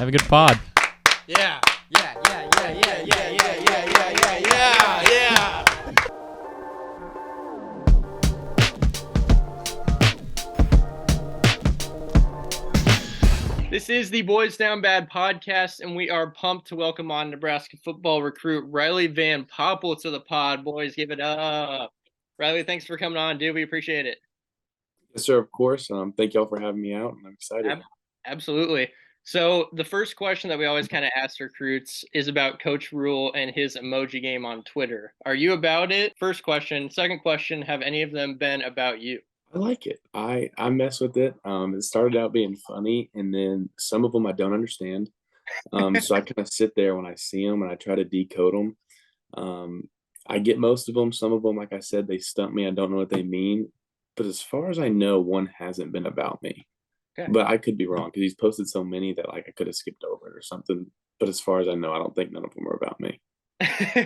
Have a good pod. Yeah. This is the Boys Down Bad podcast, and we are pumped to welcome on Nebraska football recruit Riley Van Poppel to the pod. Boys, give it up. Riley, thanks for coming on, dude. We appreciate it. Yes, sir, of course. Thank y'all for having me out, and I'm excited. Absolutely. So the first question that we always kind of ask recruits is about Coach Rhule and his emoji game on Twitter. Are you about it? First question. Second question, have any of them been about you? I like it. I mess with it. It started out being funny, and then some of them I don't understand. So I kind of sit there when I see them, and I try to decode them. I get most of them. Some of them, like I said, they stump me. I don't know what they mean. But as far as I know, one hasn't been about me. Okay. But I could be wrong because he's posted so many that like I could have skipped over it or something. But as far as I know, I don't think none of them are about me.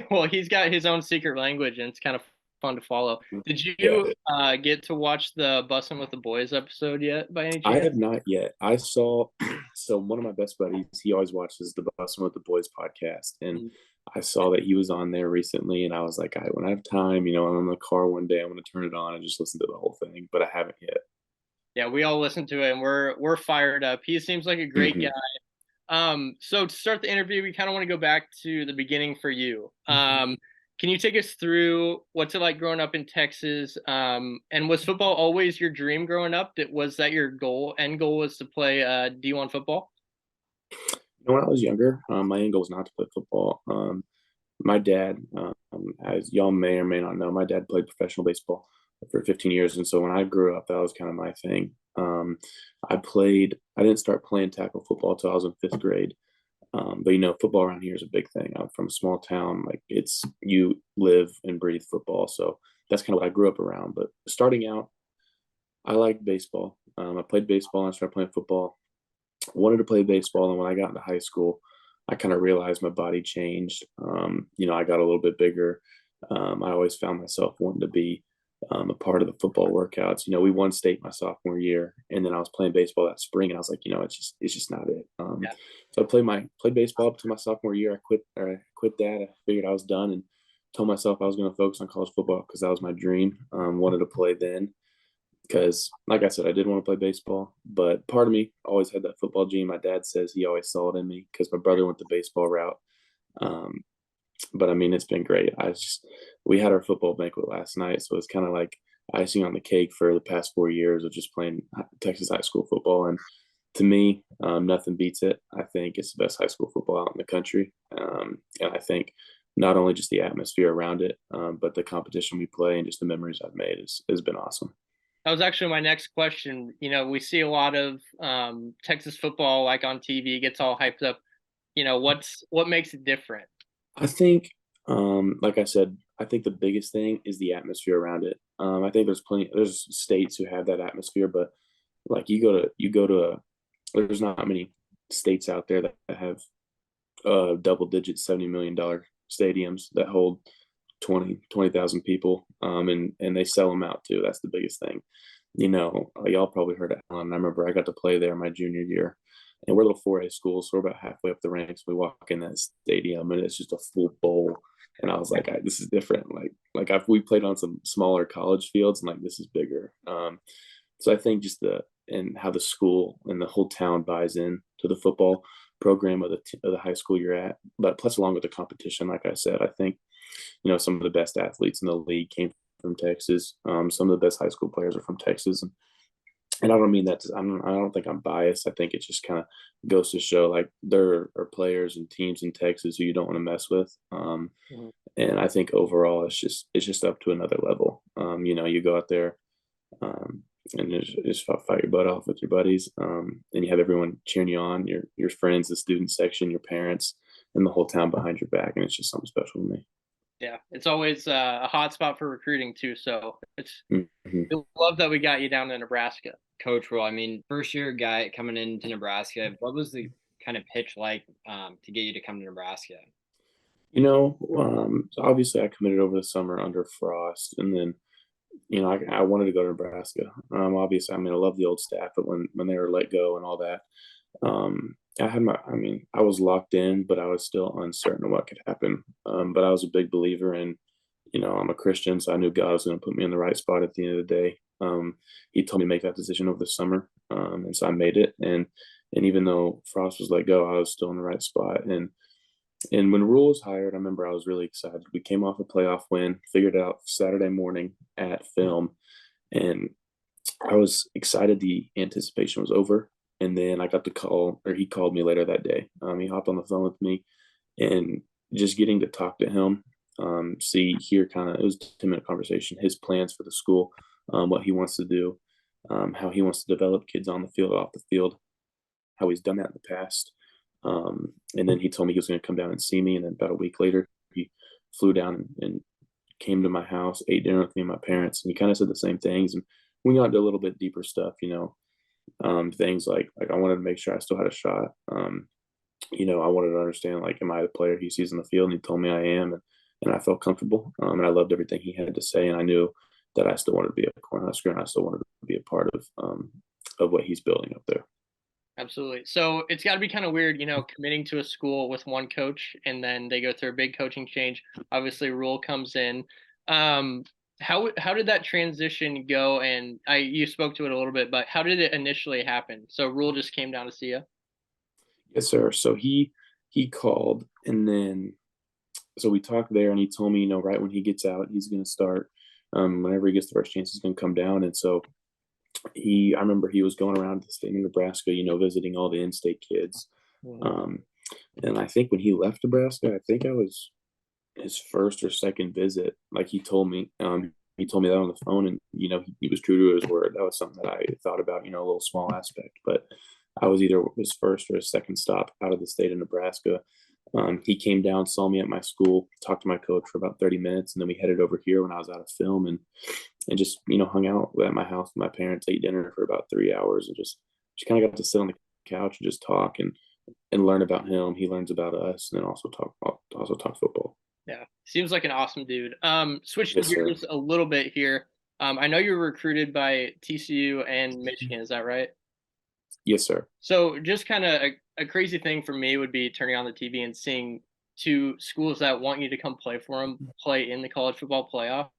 Well, he's got his own secret language, and it's kind of fun to follow. Did you get to watch the Bussin' with the Boys episode yet, by any chance? I have not yet. I saw so one of my best buddies, he always watches the Bussin' with the Boys podcast, and I saw that he was on there recently, and I was like, when I have time, I'm in the car one day, I'm going to turn it on and just listen to the whole thing, but I haven't yet. Yeah, we all listen to it, and we're fired up. He seems like a great guy. So to start the interview, we kind of want to go back to the beginning for you. Can you take us through what's it like growing up in Texas? And was football always your dream growing up? Was that your end goal was to play D1 football? When I was younger, my end goal was not to play football. My dad, as y'all may or may not know, my dad played professional baseball for 15 years. And so when I grew up, that was kind of my thing. I didn't start playing tackle football until I was in 5th grade. But football around here is a big thing. I'm from a small town. Like you live and breathe football. So that's kind of what I grew up around. But starting out, I liked baseball. I played baseball and I started playing football. Wanted to play baseball. And when I got into high school, I kind of realized my body changed. I got a little bit bigger. I always found myself wanting to be a part of the football workouts. We won state my sophomore year, and then I was playing baseball that spring, and I was like, it's just not it. So I played baseball up to my sophomore year. I quit that. I figured I was done and told myself I was going to focus on college football because that was my dream. Wanted to play then because, like I said, I did want to play baseball, but part of me always had that football gene. My dad says he always saw it in me because my brother went the baseball route. But it's been great. We had our football banquet last night, so it's kind of like icing on the cake for the past 4 years of just playing Texas high school football. And to me, nothing beats it. I think it's the best high school football out in the country. And I think not only just the atmosphere around it, but the competition we play and just the memories I've made has been awesome. That was actually my next question. We see a lot of Texas football like on TV, gets all hyped up. What makes it different? I think, like I said, I think the biggest thing is the atmosphere around it. I think there's states who have that atmosphere, but like you go to there's not many states out there that have double-digit $70 million stadiums that hold 20,000 people, and they sell them out too. That's the biggest thing. Y'all probably heard of Allen. I remember I got to play there my junior year. And we're a little 4A school, so we're about halfway up the ranks. We walk in that stadium, and it's just a full bowl. And I was like, this is different. We played on some smaller college fields, and this is bigger. So I think just and how the school and the whole town buys in to the football program of the high school you're at. But plus, along with the competition, like I said, I think some of the best athletes in the league came from Texas. Some of the best high school players are from Texas, and I don't mean that. I don't think I'm biased. I think it just kind of goes to show there are players and teams in Texas who you don't want to mess with. And I think overall it's just up to another level. You go out there and just fight your butt off with your buddies, and you have everyone cheering you on, your friends, the student section, your parents, and the whole town behind your back, and it's just something special to me. Yeah, it's always a hot spot for recruiting too. So I love that we got you down to Nebraska. Coach Rhule, first year guy coming into Nebraska, what was the kind of pitch like to get you to come to Nebraska? So obviously I committed over the summer under Frost, and then I wanted to go to Nebraska. Obviously, I love the old staff, but when they were let go and all that, I was locked in, but I was still uncertain of what could happen. But I was a big believer in, I'm a Christian, so I knew God was going to put me in the right spot at the end of the day. He told me to make that decision over the summer, and so I made it. And even though Frost was let go, I was still in the right spot. And when Rhule was hired, I remember I was really excited. We came off a playoff win, figured out Saturday morning at film, and I was excited. The anticipation was over. And then I got the call, or he called me later that day. He hopped on the phone with me, and just getting to talk to him, hear kind of, it was a 10-minute conversation, his plans for the school, what he wants to do, how he wants to develop kids on the field, off the field, how he's done that in the past. And then he told me he was going to come down and see me. And then about a week later, he flew down and came to my house, ate dinner with me and my parents. And he kind of said the same things. And we got into a little bit deeper stuff, things like I wanted to make sure I still had a shot. I wanted to understand, like, am I the player he sees in the field? And he told me I am. And I felt comfortable. And I loved everything he had to say. And I knew that I still wanted to be a Cornhusker, and I still wanted to be a part of what he's building up there. Absolutely. So it's got to be kind of weird, committing to a school with one coach and then they go through a big coaching change. Obviously, Rhule comes in. How did that transition go? And you spoke to it a little bit, but how did it initially happen? So Rhule just came down to see you. Yes, sir. So he called, and then so we talked there, and he told me, right when he gets out, he's going to start. Whenever he gets the first chance, he's going to come down. And so I remember he was going around the state of Nebraska, visiting all the in-state kids. And I think when he left Nebraska, I think I was his first or second visit. Like he told me that on the phone, and he was true to his word. That was something that I thought about, a little small aspect. But I was either his first or his second stop out of the state of Nebraska. He came down, saw me at my school, talked to my coach for about 30 minutes, and then we headed over here when I was out of film, and just hung out at my house with my parents, ate dinner for about 3 hours, and just kind of got to sit on the couch and just talk and learn about him. He learns about us, and then also talk football. Yeah, seems like an awesome dude. Switching Yes, gears sir. a little bit here. I know you were recruited by TCU and Michigan. Is that right? Yes, sir. So just kind of a crazy thing for me would be turning on the TV and seeing two schools that want you to come play for them play in the college football playoff.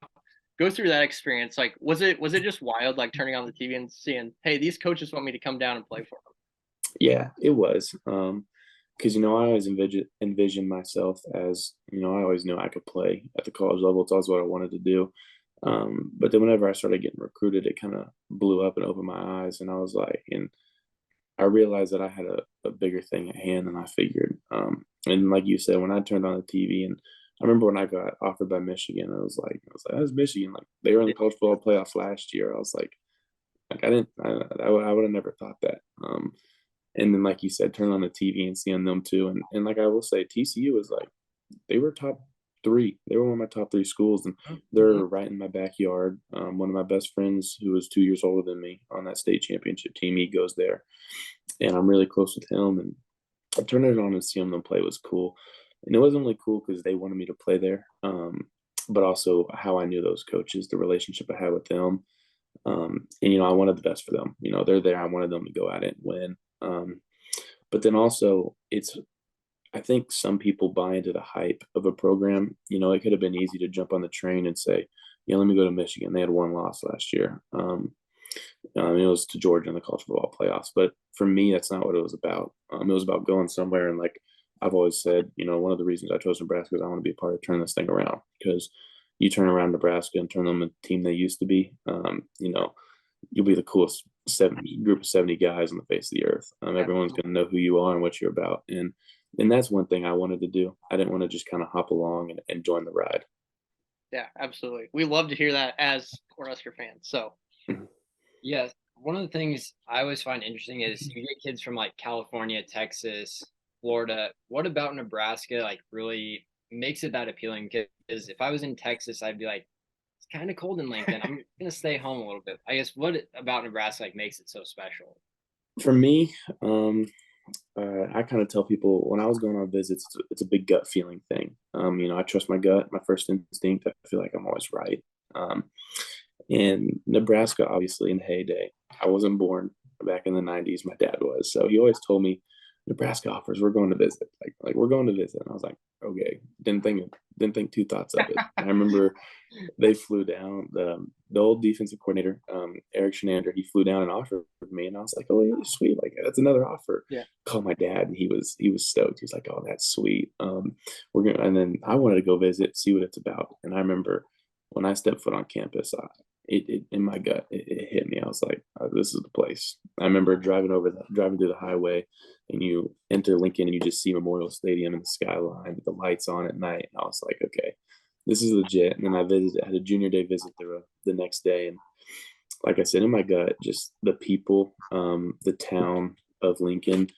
Go through that experience. Like, was it just wild, like turning on the TV and seeing, hey, these coaches want me to come down and play for them? Yeah, it was. Because I always envisioned myself as, I always knew I could play at the college level. It's always what I wanted to do. But then whenever I started getting recruited, it kind of blew up and opened my eyes, and I was like, and I realized that I had a bigger thing at hand than I figured. And like you said, when I turned on the TV, and I remember when I got offered by Michigan, I was like, that's Michigan. Like, they were in the college football playoffs last year. I was like I would have never thought that. And then, like you said, turn on the TV and seeing them too. And like I will say, TCU was like, they were top three. They were one of my top three schools, and they're right in my backyard. One of my best friends, who was 2 years older than me, on that state championship team, he goes there, and I'm really close with him. And I turned it on and seeing them play was cool. And it wasn't only cool because they wanted me to play there, but also how I knew those coaches, the relationship I had with them. And I wanted the best for them. They're there. I wanted them to go at it and win. But then also, I think some people buy into the hype of a program. It could have been easy to jump on the train and say, let me go to Michigan. They had one loss last year. It was to Georgia in the college football playoffs. But for me, that's not what it was about. It was about going somewhere. And like I've always said, one of the reasons I chose Nebraska is I want to be a part of turning this thing around, because you turn around Nebraska and turn them a team they used to be, you'll be the coolest group of 70 guys on the face of the earth. Everyone's going to know who you are and what you're about. And that's one thing I wanted to do. I didn't want to just kind of hop along and join the ride. Yeah, absolutely. We love to hear that as Cornhusker fans. So, yes, one of the things I always find interesting is you get kids from like California, Texas, Florida. What about Nebraska like really makes it that appealing? Because if I was in Texas, I'd be like, it's kind of cold in Lincoln. I'm gonna stay home a little bit. I guess what about Nebraska like makes it so special? For me, I kind of tell people when I was going on visits, it's a big gut feeling thing. I trust my gut, my first instinct. I feel like I'm always right. And Nebraska, obviously, in the heyday, I wasn't born back in the 90s. My dad was. So he always told me, Nebraska offers, we're going to visit. Like we're going to visit. And I was like, okay. Didn't think two thoughts of it. I remember they flew down the old defensive coordinator, Eric Shenander. He flew down and offered me, and I was like, oh, yeah, sweet. Like that's another offer. Yeah. Called my dad, and he was stoked. He's like, oh, that's sweet. We're gonna. And then I wanted to go visit, see what it's about. And I remember when I stepped foot on campus, it in my gut, it hit me. I was like, oh, this is the place. I remember driving through the highway, and you enter Lincoln, and you just see Memorial Stadium and the skyline with the lights on at night. And I was like, okay, this is legit. And then I had a junior day visit the next day, and like I said, in my gut, just the people, the town of Lincoln,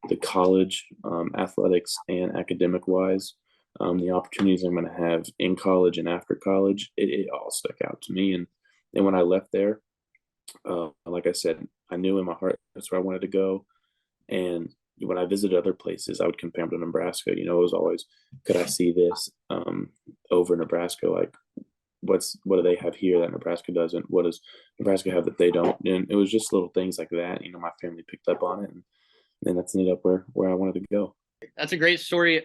the college, athletics and academic wise, the opportunities I'm going to have in college and after college, it all stuck out to me. And when I left there, like I said, I knew in my heart that's where I wanted to go. And when I visited other places, I would compare them to Nebraska. It was always, could I see this over Nebraska? Like, what do they have here that Nebraska doesn't? What does Nebraska have that they don't? And it was just little things like that. My family picked up on it, and then that's ended up where I wanted to go. That's a great story.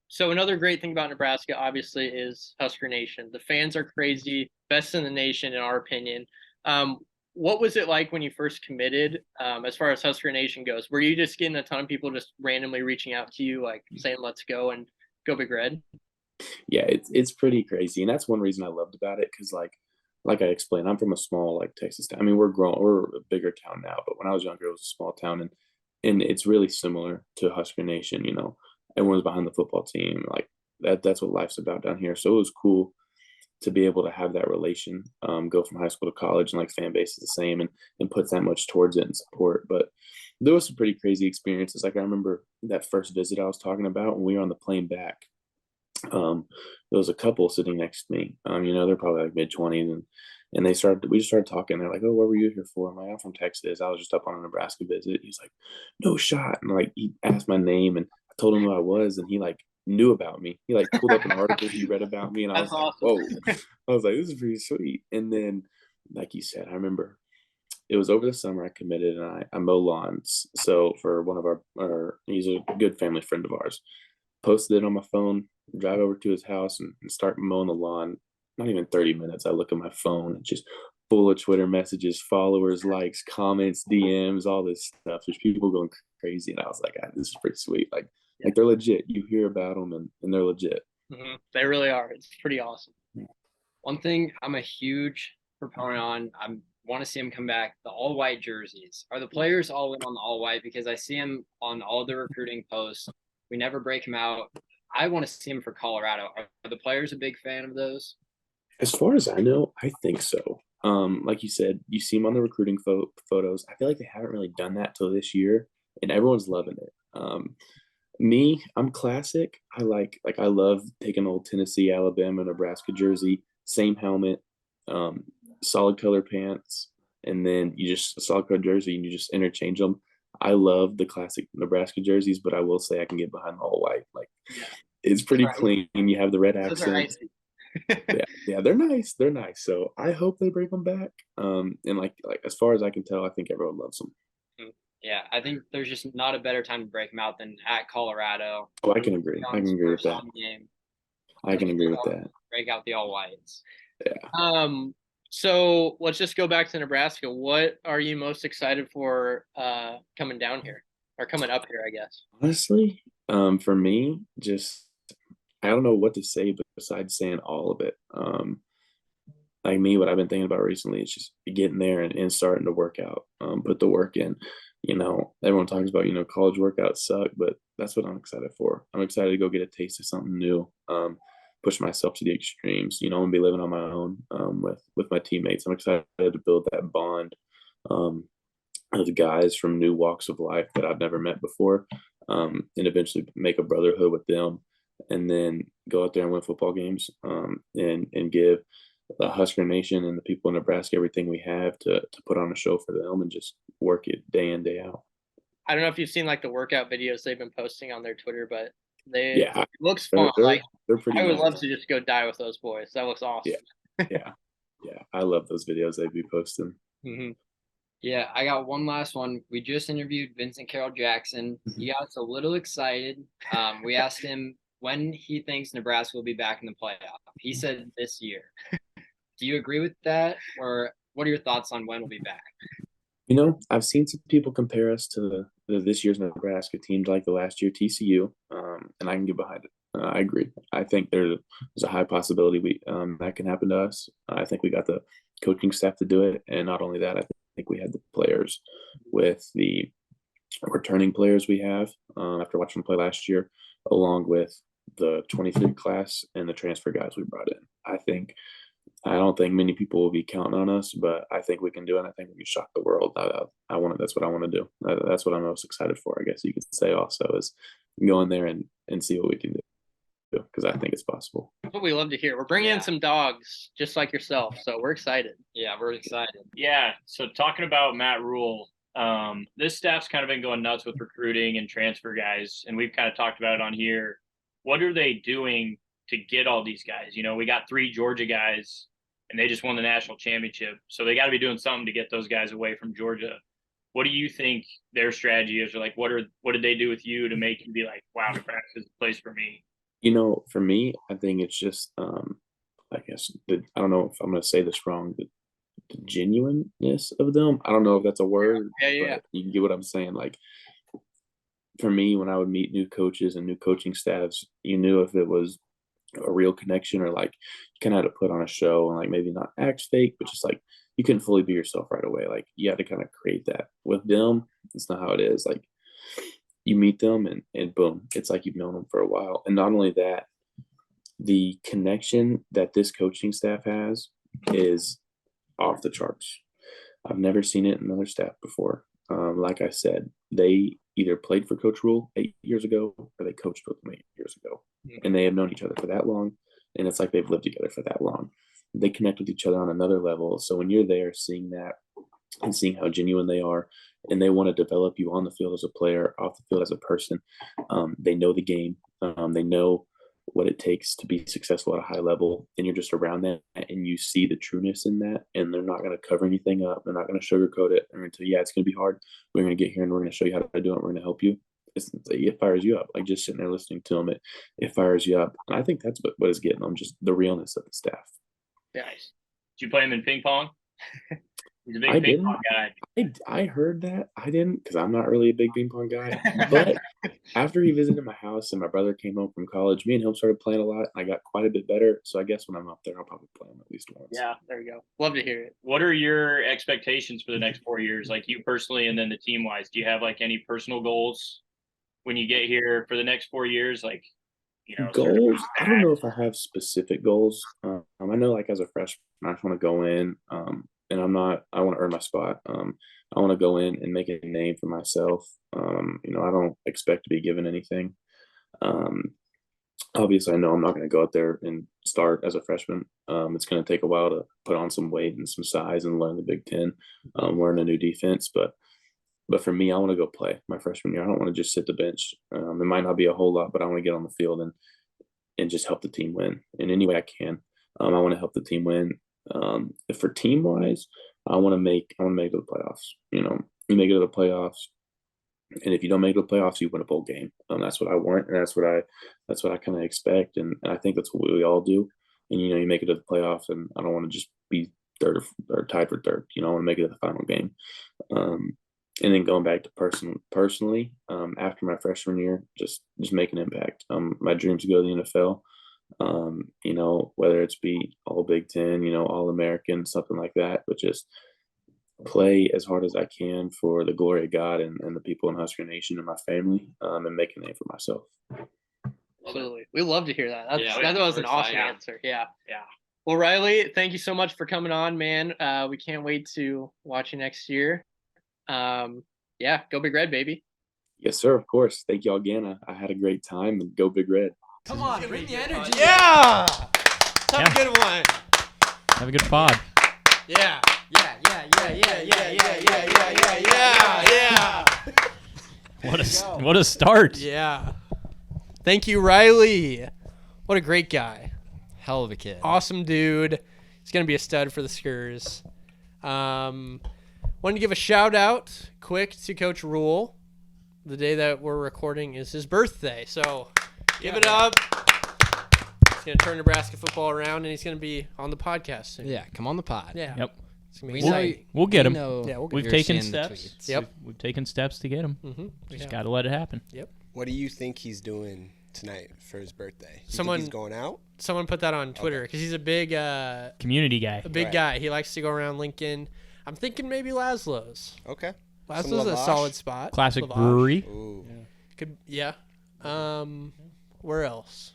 So another great thing about Nebraska, obviously, is Husker Nation. The fans are crazy, best in the nation, in our opinion. What was it like when you first committed, as far as Husker Nation goes? Were you just getting a ton of people just randomly reaching out to you, like saying, let's go and go Big Red? Yeah, it's pretty crazy. And that's one reason I loved about it. Cause like I explained, I'm from a small, like Texas town. I mean, we're a bigger town now, but when I was younger, it was a small town, and it's really similar to Husker Nation. Everyone's behind the football team. Like that's what life's about down here. So it was cool to be able to have that relation, go from high school to college, and like fan base is the same, and put that much towards it and support. But there was some pretty crazy experiences. Like I remember that first visit I was talking about when we were on the plane back. There was a couple sitting next to me. They're probably like mid-20s, and we just started talking. They're like, oh, what were you here for? I'm like, I'm from Texas. I was just up on a Nebraska visit. He's like, no shot. And like he asked my name, and I told him who I was, and he like knew about me. He like pulled up an article he read about me, and I was like, whoa. I was like, this is pretty sweet. And then, like you said, I remember it was over the summer I committed, and I mow lawns. So for one of he's a good family friend of ours, posted it on my phone, drive over to his house and start mowing the lawn. Not even 30 minutes. I look at my phone, it's just full of Twitter messages, followers, likes, comments, DMs, all this stuff. There's people going crazy. And I was like, this is pretty sweet. Like they're legit. You hear about them and they're legit. Mm-hmm. They really are. It's pretty awesome. One thing I'm a huge proponent on, I want to see them come back, the all-white jerseys. Are the players all in on the all-white? Because I see them on all the recruiting posts. We never break them out. I want to see them for Colorado. Are the players a big fan of those? As far as I know, I think so. Like you said, you see them on the recruiting photos. I feel like they haven't really done that till this year, and everyone's loving it. Me, I'm classic. I love taking old Tennessee, Alabama, Nebraska jersey, same helmet, solid color pants, and then you just solid color jersey, and you just interchange them. I love the classic Nebraska jerseys, but I will say I can get behind the all white. Like it's pretty clean. You have the red accent. Yeah, they're nice. They're nice. So I hope they bring them back. And like as far as I can tell, I think everyone loves them. Yeah, I think there's just not a better time to break them out than at Colorado. Oh, I can agree. I can agree with that. I can agree with that. Break out the all whites. Yeah. So let's just go back to Nebraska. What are you most excited for coming down here or coming up here, I guess? Honestly, for me, just I don't know what to say besides saying all of it. Like me, what I've been thinking about recently is just getting there and starting to work out, put the work in. Everyone talks about, college workouts suck, but that's what I'm excited for. I'm excited to go get a taste of something new, push myself to the extremes. I'm gonna be living on my own with my teammates. I'm excited to build that bond of guys from new walks of life that I've never met before, and eventually make a brotherhood with them, and then go out there and win football games, and give the Husker Nation and the people in Nebraska everything we have to put on a show for them and just work it day in, day out. I don't know if you've seen like the workout videos they've been posting on their Twitter, but it looks fun. They're pretty I would nice. love to just go die with those boys. That looks awesome. Yeah. I love those videos they'd be posting. Mm-hmm. Yeah, I got one last one. We just interviewed Vincent Carroll Jackson. He got us a little excited. We asked him when he thinks Nebraska will be back in the playoff. He said this year. Do you agree with that, or what are your thoughts on when we'll be back? I've seen some people compare us to this year's Nebraska teams like the last year TCU, and I can get behind it. I agree. I think there's a high possibility that can happen to us. I think we got the coaching staff to do it, and not only that, I think we had the players with the returning players we have after watching them play last year, along with the 23 class and the transfer guys we brought in. I don't think many people will be counting on us, but I think we can do it. I think we can shock the world. That's what I want to do. That's what I'm most excited for, I guess you could say also, is go in there and see what we can do, because I think it's possible. That's what we love to hear. We're bringing in some dogs just like yourself, so we're excited. Yeah, we're excited. Yeah, so talking about Matt Rhule, this staff's kind of been going nuts with recruiting and transfer guys, and we've kind of talked about it on here. What are they doing to get all these guys? We got 3 Georgia guys, and they just won the national championship. So they got to be doing something to get those guys away from Georgia. What do you think their strategy is? Or like, what did they do with you to make you be like, wow, Nebraska is the place for me? For me, I think it's just, I guess, I don't know if I'm going to say this wrong, the genuineness of them. I don't know if that's a word. Yeah. But you can get what I'm saying. Like, for me, when I would meet new coaches and new coaching staffs, you knew if it was a real connection or like you kind of had to put on a show and like maybe not act fake, but just like you couldn't fully be yourself right away. Like you had to kind of create that. With them, it's not how it is. Like you meet them and boom, it's like you've known them for a while. And not only that, the connection that this coaching staff has is off the charts. I've never seen it in another staff before. Like I said, they either played for Coach Rhule 8 years ago or they coached with him 8 years ago. And they have known each other for that long. And it's like they've lived together for that long. They connect with each other on another level. So when you're there seeing that and seeing how genuine they are, and they want to develop you on the field as a player, off the field as a person, they know the game. They know what it takes to be successful at a high level, and you're just around that and you see the trueness in that, and they're not going to cover anything up. They're not going to sugarcoat it. They're going to tell you, yeah, it's going to be hard. We're going to get here and we're going to show you how to do it. We're going to help you. It fires you up. Like just sitting there listening to them, it fires you up. And I think that's what is getting them, just the realness of the staff. Nice. Did you play him in ping pong? He's a big ping pong guy. I heard that. I didn't, because I'm not really a big ping pong guy. But after he visited my house and my brother came home from college, me and him started playing a lot. And I got quite a bit better. So I guess when I'm up there, I'll probably play him at least once. Yeah, there you go. Love to hear it. What are your expectations for the next 4 years? Like you personally and then the team wise, do you have like any personal goals when you get here for the next 4 years? Like, goals. I don't know if I have specific goals. I know like as a freshman, I just want to go in, and I want to earn my spot. I want to go in and make a name for myself. I don't expect to be given anything. Obviously I know I'm not going to go out there and start as a freshman. It's going to take a while to put on some weight and some size and learn the Big Ten, learn a new defense. But for me, I want to go play my freshman year. I don't want to just sit the bench. It might not be a whole lot, but I want to get on the field and just help the team win in any way I can. I want to help the team win. For team wise, I want to make it to the playoffs. You make it to the playoffs, and if you don't make it to the playoffs, you win a bowl game. That's what I want, and that's what I kind of expect, and I think that's what we all do. And you make it to the playoffs, and I don't want to just be third or tied for third. I want to make it to the final game. And then going back to personally, after my freshman year, just make an impact. My dream is to go to the NFL. Whether it's be all Big Ten, all American, something like that, but just play as hard as I can for the glory of God and the people in Husker Nation and my family, and make a name for myself. Absolutely. We love to hear that. That was an awesome answer. Yeah. Well, Riley, thank you so much for coming on, man. We can't wait to watch you next year. Go Big Red, baby. Yes, sir. Of course. Thank y'all again. I had a great time, and go Big Red. Come on, bring the energy. Yeah. Have a good one. Have a good pod. Yeah. What a start. Yeah. Thank you, Riley. What a great guy. Hell of a kid. Awesome dude. He's going to be a stud for the Skurs. Wanted to give a shout out quick to Coach Rhule. The day that we're recording is his birthday, so give it up. He's going to turn Nebraska football around, and he's going to be on the podcast soon. Yeah, come on the pod. Yeah. Yep. It's gonna be We exciting. know, We'll get him. Yeah, we'll get We've you're taken seeing the steps. tweets. Yep. We've taken steps to get him. Mm-hmm. Just got to let it happen. What do you think he's doing tonight for his birthday? You Someone- think he's going out? Someone put that on Twitter because he's a big Community guy. Right. guy. He likes to go around Lincoln. I'm thinking maybe Laszlo's. Okay. Laszlo's Some a lavash? solid spot. Classic Lavash. brewery. Ooh. Could where else?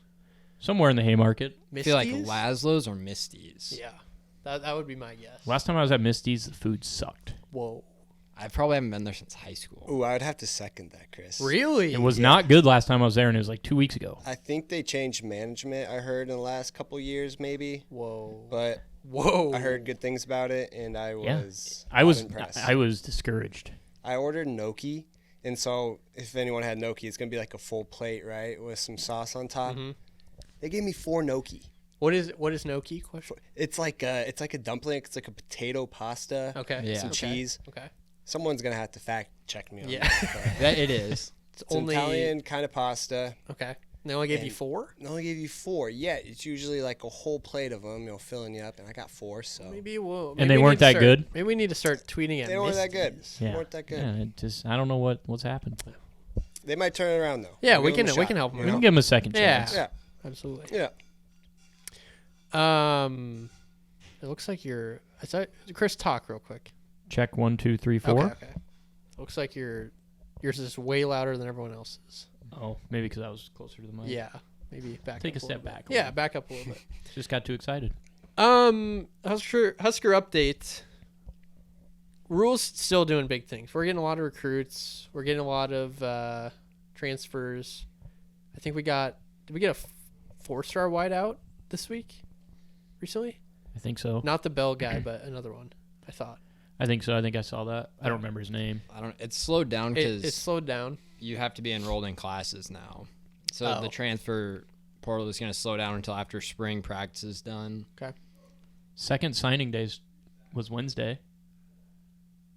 Somewhere in the Haymarket. I feel like Misty's? Laszlo's or Misty's. Yeah, that would be my guess. Last time I was at Misty's, the food sucked. Whoa, I probably haven't been there since high school. Ooh, I would have to second that, Chris. really? It was not good last time I was there, and it was like 2 weeks ago. I think they changed management, I heard, in the last couple years, maybe. Whoa, But whoa. I heard good things about it, and I Yeah. was I was impressed. I was discouraged. I ordered gnocchi, and so if anyone had gnocchi, it's going to be like a full plate, right, with some sauce on top. Mhm. They gave me 4 gnocchi. What is gnocchi? Question. It's like a dumpling. It's like a potato pasta, Okay. Yeah. some Okay. cheese. Okay. Someone's going to have to fact check me on Yeah. that. but That it is. It's It's only Italian kind of pasta. Okay. They only gave you And- 4. They only give you 4. Yeah, it's usually like a whole plate of them, filling you up, and I got 4, so Maybe we'll. And maybe they we weren't need to that start- good? Maybe we need to start tweeting at. they weren't that good. Misty's. They Yeah. weren't that good. Yeah, it just I don't know what's happened. But They might turn it around though. Yeah, We'll we give 'em can a we shot, can help them you we out. can give him a second Yeah. chance. Yeah, Absolutely. yeah. It looks like you're. Chris, talk real quick. Check 1, 2, 3, 4. Okay. Looks like yours is way louder than everyone else's. Oh, maybe because I was closer to the mic. Yeah. Maybe back. Take up a step little back a bit. Yeah, little. back up a little bit. Just got too excited. Husker update. Rhule's still doing big things. We're getting a lot of recruits. We're getting a lot of transfers. I think did we get a 4-star wideout this week? Recently? I think so. Not the Bell guy, but another one. I thought I think so. I think I saw that. I don't remember his name. I don't. It's slowed down it because slowed down. you have to be enrolled in classes now. So Oh. the transfer portal is going to slow down until after spring practice is done. Second signing days was Wednesday,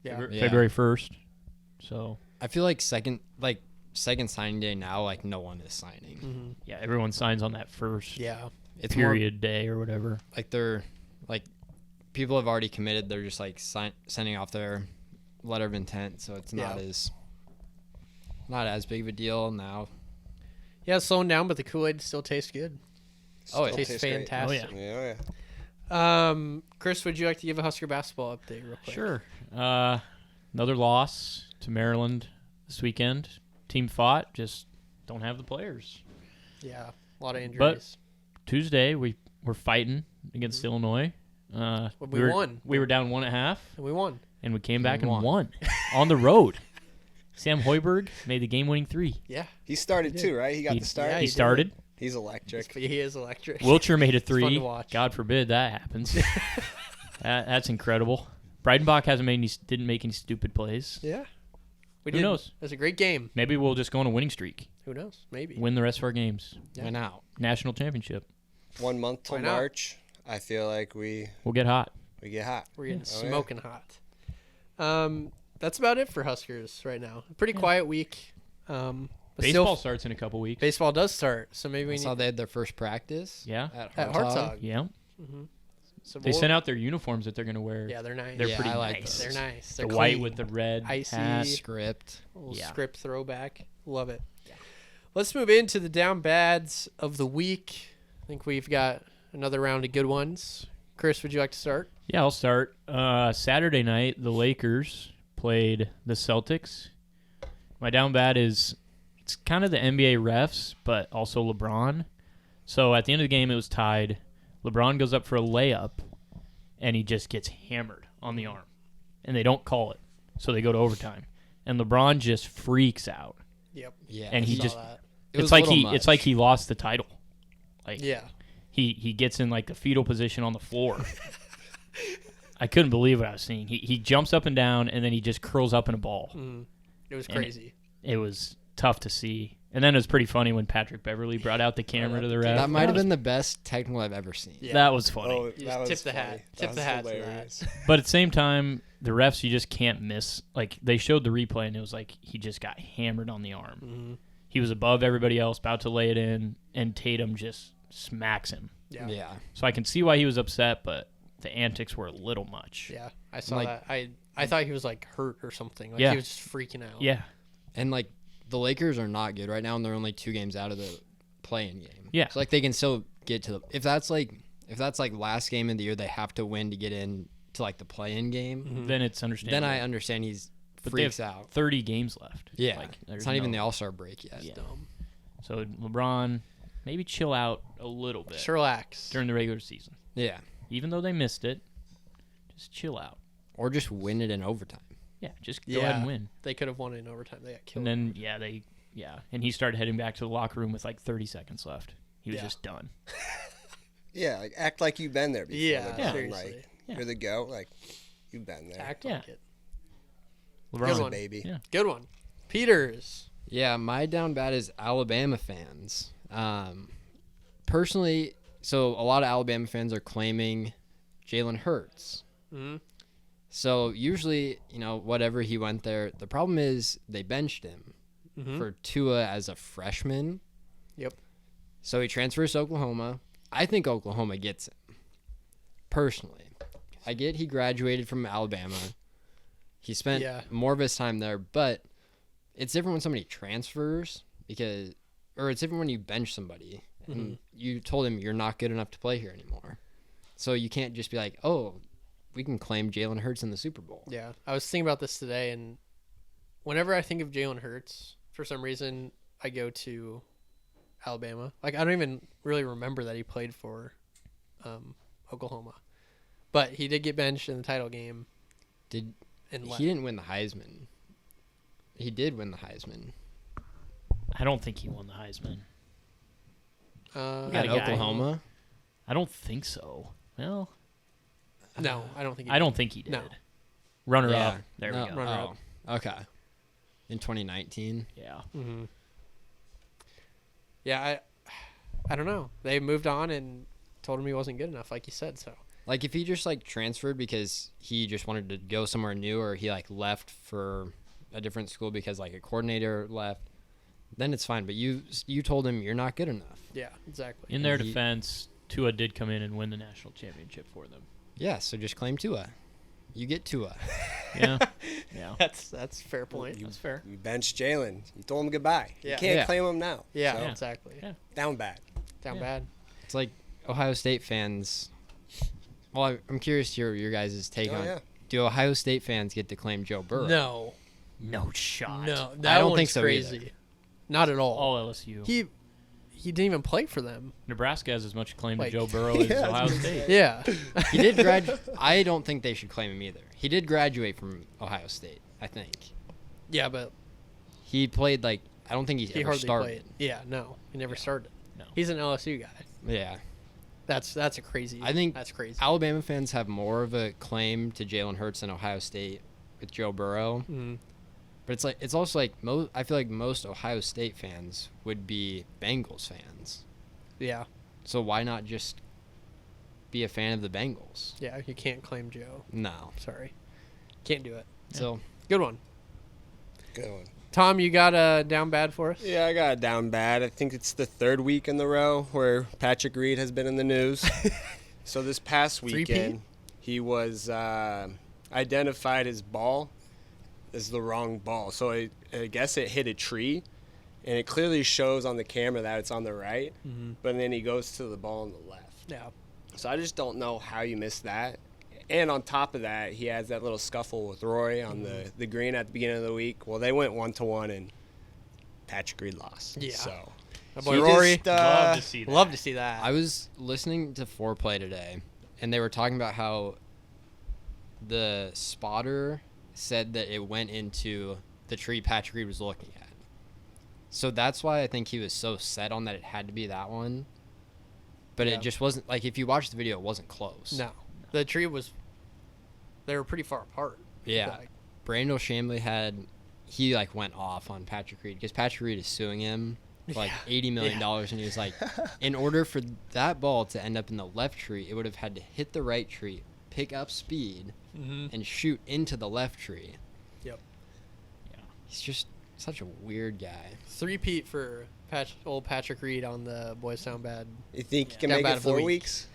Yeah. Yeah. February 1st. So I feel like second signing day now, like no one is signing. Mm-hmm. yeah, everyone signs on that first Yeah. It's more period day or whatever. like they're like people have already committed. They're just like sending off their letter of intent, so it's not as big of a deal now. Yeah, it's slowing down, but the Kool-Aid still tastes good. Oh, It it tastes tastes great. fantastic. Oh, Yeah, yeah. Chris, would you like to give a Husker basketball update real quick? Sure. Another loss to Maryland this weekend. Team fought, just don't have the players. Yeah, a lot of injuries. Tuesday we were fighting against Illinois. We won. We were down 1.5, And we won. and we came back and won. won on the road. Sam Hoiberg made the game-winning 3. Yeah. He started too, right? He got the start. Yeah, He he did. started. He's electric. He is electric. Wiltshire made a fun to 3. watch. God forbid that happens. That's incredible. Breidenbach didn't make any stupid plays. Yeah. We Who did. knows? It was a great game. Maybe we'll just go on a winning streak. Who knows? Maybe. Win the rest of our games. Yeah. Went out. National championship. 1 month till Why not? March. I feel like we We'll get hot. get hot. We're getting Oh, yeah. smoking hot. That's about it for Huskers right now. A pretty quiet week. But Baseball still, starts in a couple weeks. baseball does start, so maybe we I need saw they had their first practice. Yeah. at Hartzog. Yeah. So They we'll- sent out their uniforms that they're going to wear. Yeah, they're nice. They're Yeah, pretty I like nice. those. They're nice. The They're white clean. with the red Icy. hat. Script. Little Yeah. script throwback. Love it. Let's move into the down bads of the week. I think we've got another round of good ones. Chris, would you like to start? Yeah, I'll start. Saturday night, the Lakers played the Celtics. My down bad is it's kind of the NBA refs, but also LeBron. So at the end of the game, it was tied. LeBron goes up for a layup, and he just gets hammered on the arm, and they don't call it. So they go to overtime, and LeBron just freaks out, Yep. Yeah. and he Saw just that. It was it's a like little it's much. like he lost the title. Like Yeah. he gets in like the fetal position on the floor. I couldn't believe what I was seeing. He jumps up and down, and then he just curls up in a ball. It was And crazy. It was tough to see. And then it was pretty funny when Patrick Beverly brought out the camera to the ref. That might have been the best technical I've ever seen. Yeah. That was funny. Oh, You that just was tip the funny. hat. That Tip the was hat to that. hilarious. But at the same time, the refs, you just can't miss. Like, they showed the replay, and it was like he just got hammered on the arm. Mhm. He was above everybody else, about to lay it in, and Tatum just smacks him. Yeah. Yeah. So I can see why he was upset, but the antics were a little much. Yeah. I saw Like- that. I thought he was like hurt or something. Like Yeah. he was just freaking out. Yeah. And like the Lakers are not good right now, and they're only 2 games out of the play-in game. Yeah. So like they can still get to the if that's like last game of the year they have to win to get in to like the play-in game. Mhm. Then it's understandable. Then I understand he's But they freaks have out. 30 games left. Yeah. Like, It's there's not even no- the All-Star break yet. Yeah. Dumb. So LeBron, maybe chill out a little bit Just relax. during the regular season. Yeah. Even though they missed it, just chill out. Or just win it in overtime. Yeah, just go ahead and win. They could have won it in overtime. They got killed. And then, and he started heading back to the locker room with like 30 seconds left. He was Yeah. just done. Yeah, like act like you've been there before. Yeah, LeBron. seriously. Like Yeah. you're the GOAT. Like you've been there. Act Yeah. like it. LeBron, Good one. Baby. Yeah. Good one. Peters. Yeah, my down bad is Alabama fans. Personally, so a lot of Alabama fans are claiming Jalen Hurts. Mm-hmm. So usually, whatever he went there, the problem is they benched him Mm-hmm. for Tua as a freshman. Yep. So he transfers to Oklahoma. I think Oklahoma gets him. Personally. I get he graduated from Alabama. He spent more of his time there, but it's different when somebody transfers it's different when you bench somebody and you told him you're not good enough to play here anymore. So you can't just be like, oh, we can claim Jalen Hurts in the Super Bowl. Yeah. I was thinking about this today, and whenever I think of Jalen Hurts, for some reason, I go to Alabama. Like, I don't even really remember that he played for Oklahoma. But he did get benched in the title game. He left. didn't win the Heisman. He did win the Heisman. I don't think he won the Heisman. Uh, got At a guy. Oklahoma? I don't think so. Well, no, I don't think he I don't think he did. No. Runner Yeah. up. There No. we go. Runner up. Okay. In 2019. Yeah. Mm-hmm. Yeah, I don't know. They moved on and told him he wasn't good enough, like you said. So Like if he just transferred because he just wanted to go somewhere new, or he left for a different school because a coordinator left, then it's fine. But you told him you're not good enough. yeah, exactly. In their And he- defense, Tua did come in and win the national championship for them. Yeah, so just claim Tua. You get Tua. Yeah. Yeah. That's a fair point. That's fair. You benched Jalen. You told him goodbye. Yeah. You can't Yeah. claim him now. Yeah, So, exactly. Yeah. down bad. Down Yeah. bad. It's like Ohio State fans. Well, I'm curious to hear your guys' take Oh, on. yeah. Do Ohio State fans get to claim Joe Burrow? No, No shot. no, that don't one's think so crazy. either. Not at all. All LSU. He didn't even play for them. Nebraska has as much claim Like- to Joe Burrow as Yeah, I was Ohio gonna State. Yeah. He did graduate. I don't think they should claim him either. He did graduate from Ohio State, I think. Yeah, but He played I don't think he ever hardly started. played. Yeah, no, he never started. No. He's an LSU guy. Yeah. That's a crazy. I think that's crazy. Alabama fans have more of a claim to Jalen Hurts than Ohio State with Joe Burrow. Mhm. But it's also I feel like most Ohio State fans would be Bengals fans. Yeah, So why not just be a fan of the Bengals? yeah. You can't claim Joe. No. Sorry, can't do it. So Good one, Good one. Tom. You got a down bad for us? Yeah, I got it down bad. I think it's the third week in the row where Patrick Reed has been in the news. So this past weekend, he was identified his ball as the wrong ball. So I guess it hit a tree, and it clearly shows on the camera that it's on the right, but then he goes to the ball on the left. Yeah. So I just don't know how you missed that. And on top of that, he has that little scuffle with Roy on the green at the beginning of the week. Well, they went 1-1, and Patrick Reed lost. Yeah. So My boy he Rory. just, Love to see that. Love to see that. I was listening to Foreplay today, and they were talking about how the spotter said that it went into the tree Patrick Reed was looking at. So that's why I think he was so set on that it had to be that one. But Yeah. it just wasn't, if you watch the video, it wasn't close. No, the tree was. They were pretty far apart. Yeah. Like, Brandel Chambly had he like went off on Patrick Reed because Patrick Reed is suing him for like $80 million, and he was like, in order for that ball to end up in the left tree, it would have had to hit the right tree, pick up speed, and shoot into the left tree. Yep. Yeah. He's just such a weird guy. 3-peat for old Patrick Reed on the Boys Sound Bad. You think you can make it 4 weeks?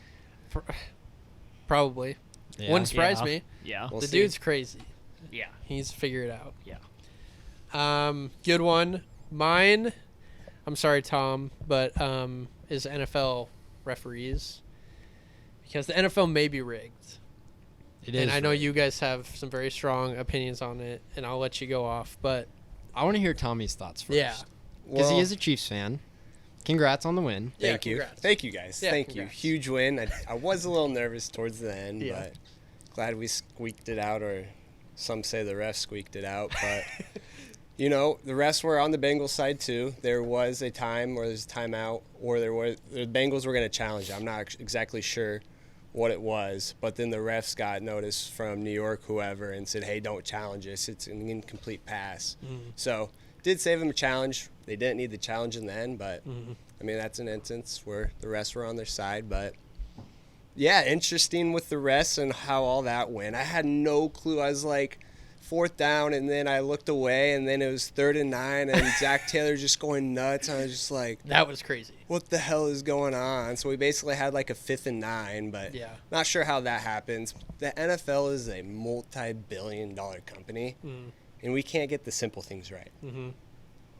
Probably. Yeah. Wouldn't surprise me. Yeah. We'll The see. dude's crazy. Yeah. He's figured it out. Yeah. Good one. Mine, I'm sorry, Tom, but is NFL referees. Because the NFL may be rigged. It is. And I know rigged. you guys have some very strong opinions on it, and I'll let you go off. But I want to hear Tommy's thoughts first. yeah. Because he is a Chiefs fan. Congrats on the win. Thank you. Congrats. Thank you, guys. Yeah, Thank congrats. you. Huge win. I was a little nervous towards the end, Yeah. but glad we squeaked it out, or some say the refs squeaked it out. But, you know, the refs were on the Bengals side, too. There was a time where there's a timeout, or the Bengals were going to challenge it. I'm not exactly sure what it was, but then the refs got notice from New York, whoever, and said, hey, don't challenge this. It's an incomplete pass. So did save them a challenge. They didn't need the challenge in the end, but, I mean, that's an instance where the refs were on their side. But, yeah, interesting with the refs and how all that went. I had no clue. I was like, 4th down, and then I looked away, and then it was 3rd and 9, and Zach Taylor just going nuts. I was just like, That was crazy. what the hell is going on? So we basically had like a 5th and 9, but Yeah. not sure how that happens. The NFL is a multi-billion-dollar company, and we can't get the simple things right.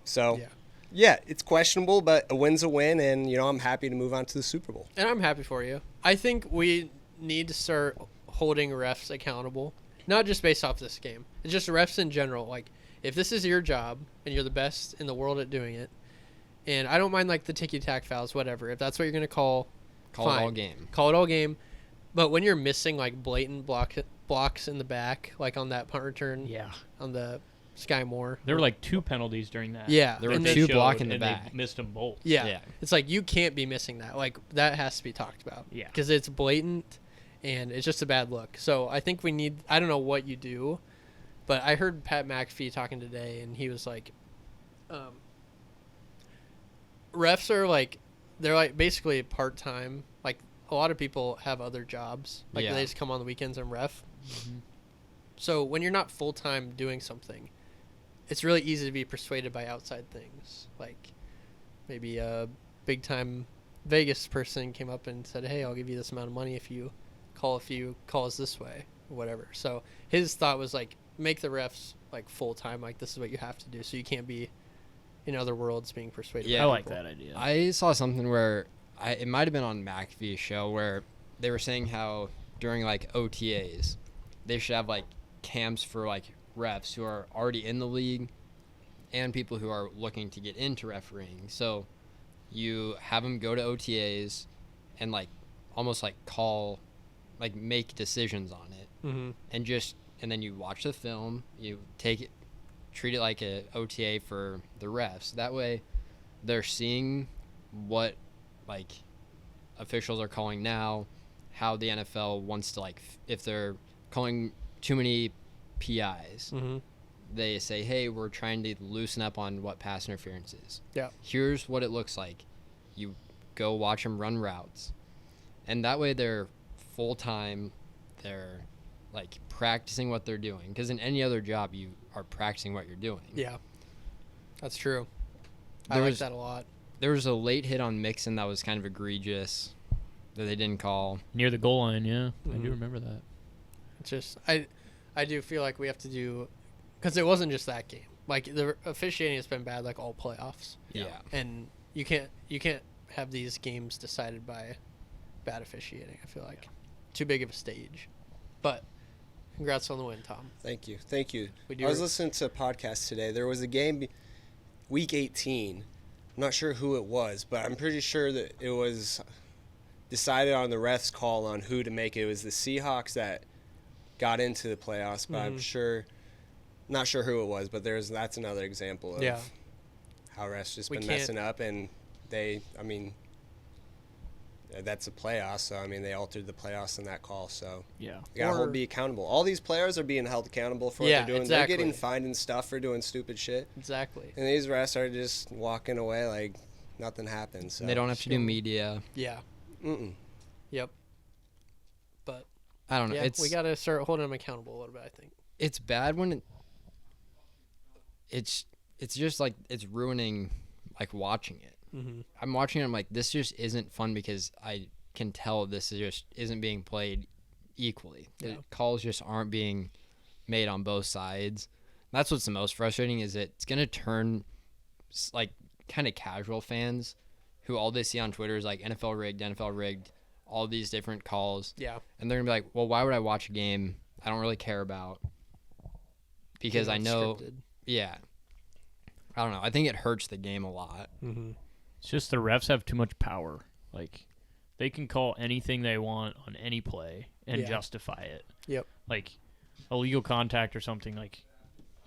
So, yeah, it's questionable, but a win's a win, and, you know, I'm happy to move on to the Super Bowl. And I'm happy for you. I think we need to start holding refs accountable, not just based off this game. It's just refs in general. Like, if this is your job and you're the best in the world at doing it, and I don't mind like the ticky-tack fouls, whatever. If that's what you're going to call Call fine. it all game. Call it all game. But when you're missing like blatant blocks in the back, like on that punt return, Yeah. on the Sky Moore. There were like 2 penalties during that. Yeah. There were and They two showed, blocking the and back. They missed them both. Yeah. Yeah. It's like you can't be missing that. Like that has to be talked about. Yeah. Because it's blatant and it's just a bad look. So I think we need, I don't know what you do, but I heard Pat McAfee talking today and he was like, refs are like, they're like basically part-time. Like a lot of people have other jobs. Like Yeah. they just come on the weekends and ref. So when you're not full-time doing something, it's really easy to be persuaded by outside things. Like maybe a big-time Vegas person came up and said, hey, I'll give you this amount of money if you call a few calls this way or whatever. So his thought was like, make the refs like full-time. Like this is what you have to do. So you can't be in other worlds being persuaded. Yeah. by I like people. that idea. I saw something where it might have been on McAfee's show where they were saying how during like OTAs they should have like camps for like refs who are already in the league and people who are looking to get into refereeing. So you have them go to OTAs and like almost like call, like make decisions on it, and then you watch the film, you take it, treat it like a OTA for the refs. That way they're seeing what like officials are calling now, how the NFL wants to like if they're calling too many PIs, they say, hey, we're trying to loosen up on what pass interference is. Yeah. Here's what it looks like. You go watch them run routes, and that way they're full time. They're like practicing what they're doing, because in any other job you are practicing what you're doing. Yeah, that's true. I There like was- that a lot. There was a late hit on Mixon that was kind of egregious that they didn't call. Near the goal line, yeah. I do remember that. It's just I do feel like we have to do, because it wasn't just that game. Like the officiating has been bad like all playoffs, Yeah. and you can't have these games decided by bad officiating. I feel like too big of a stage. But congrats on the win, Tom. Thank you. Thank you. We do I was listening to a podcast today. There was a game, week 18. I'm not sure who it was, but I'm pretty sure that it was decided on the refs' call on who to make it. It was the Seahawks that got into the playoffs, but I'm not sure who it was, but that's another example of how refs just We been can't- messing up, and that's a playoff. So I mean, they altered the playoffs in that call. So Yeah. you gotta be accountable. All these players are being held accountable for what they're doing. Exactly. They're getting fined and stuff for doing stupid shit. Exactly. And these refs are just walking away like nothing happened. So They don't have to do media. Yeah. Yep. But I don't know. yeah, we got to start holding them accountable a little bit, I think. It's bad when it's just like it's ruining like watching it. I'm watching it. I'm like, this just isn't fun because I can tell this just isn't being played equally. The calls just aren't being made on both sides. That's what's the most frustrating is it's going to turn like kind of casual fans who all they see on Twitter is like NFL rigged, all these different calls. Yeah. And they're going to be like, well, why would I watch a game I don't really care about? Because I know, scripted. I don't know. I think it hurts the game a lot. It's just the refs have too much power. Like, they can call anything they want on any play and justify it. Yep. Like, illegal contact or something. Like,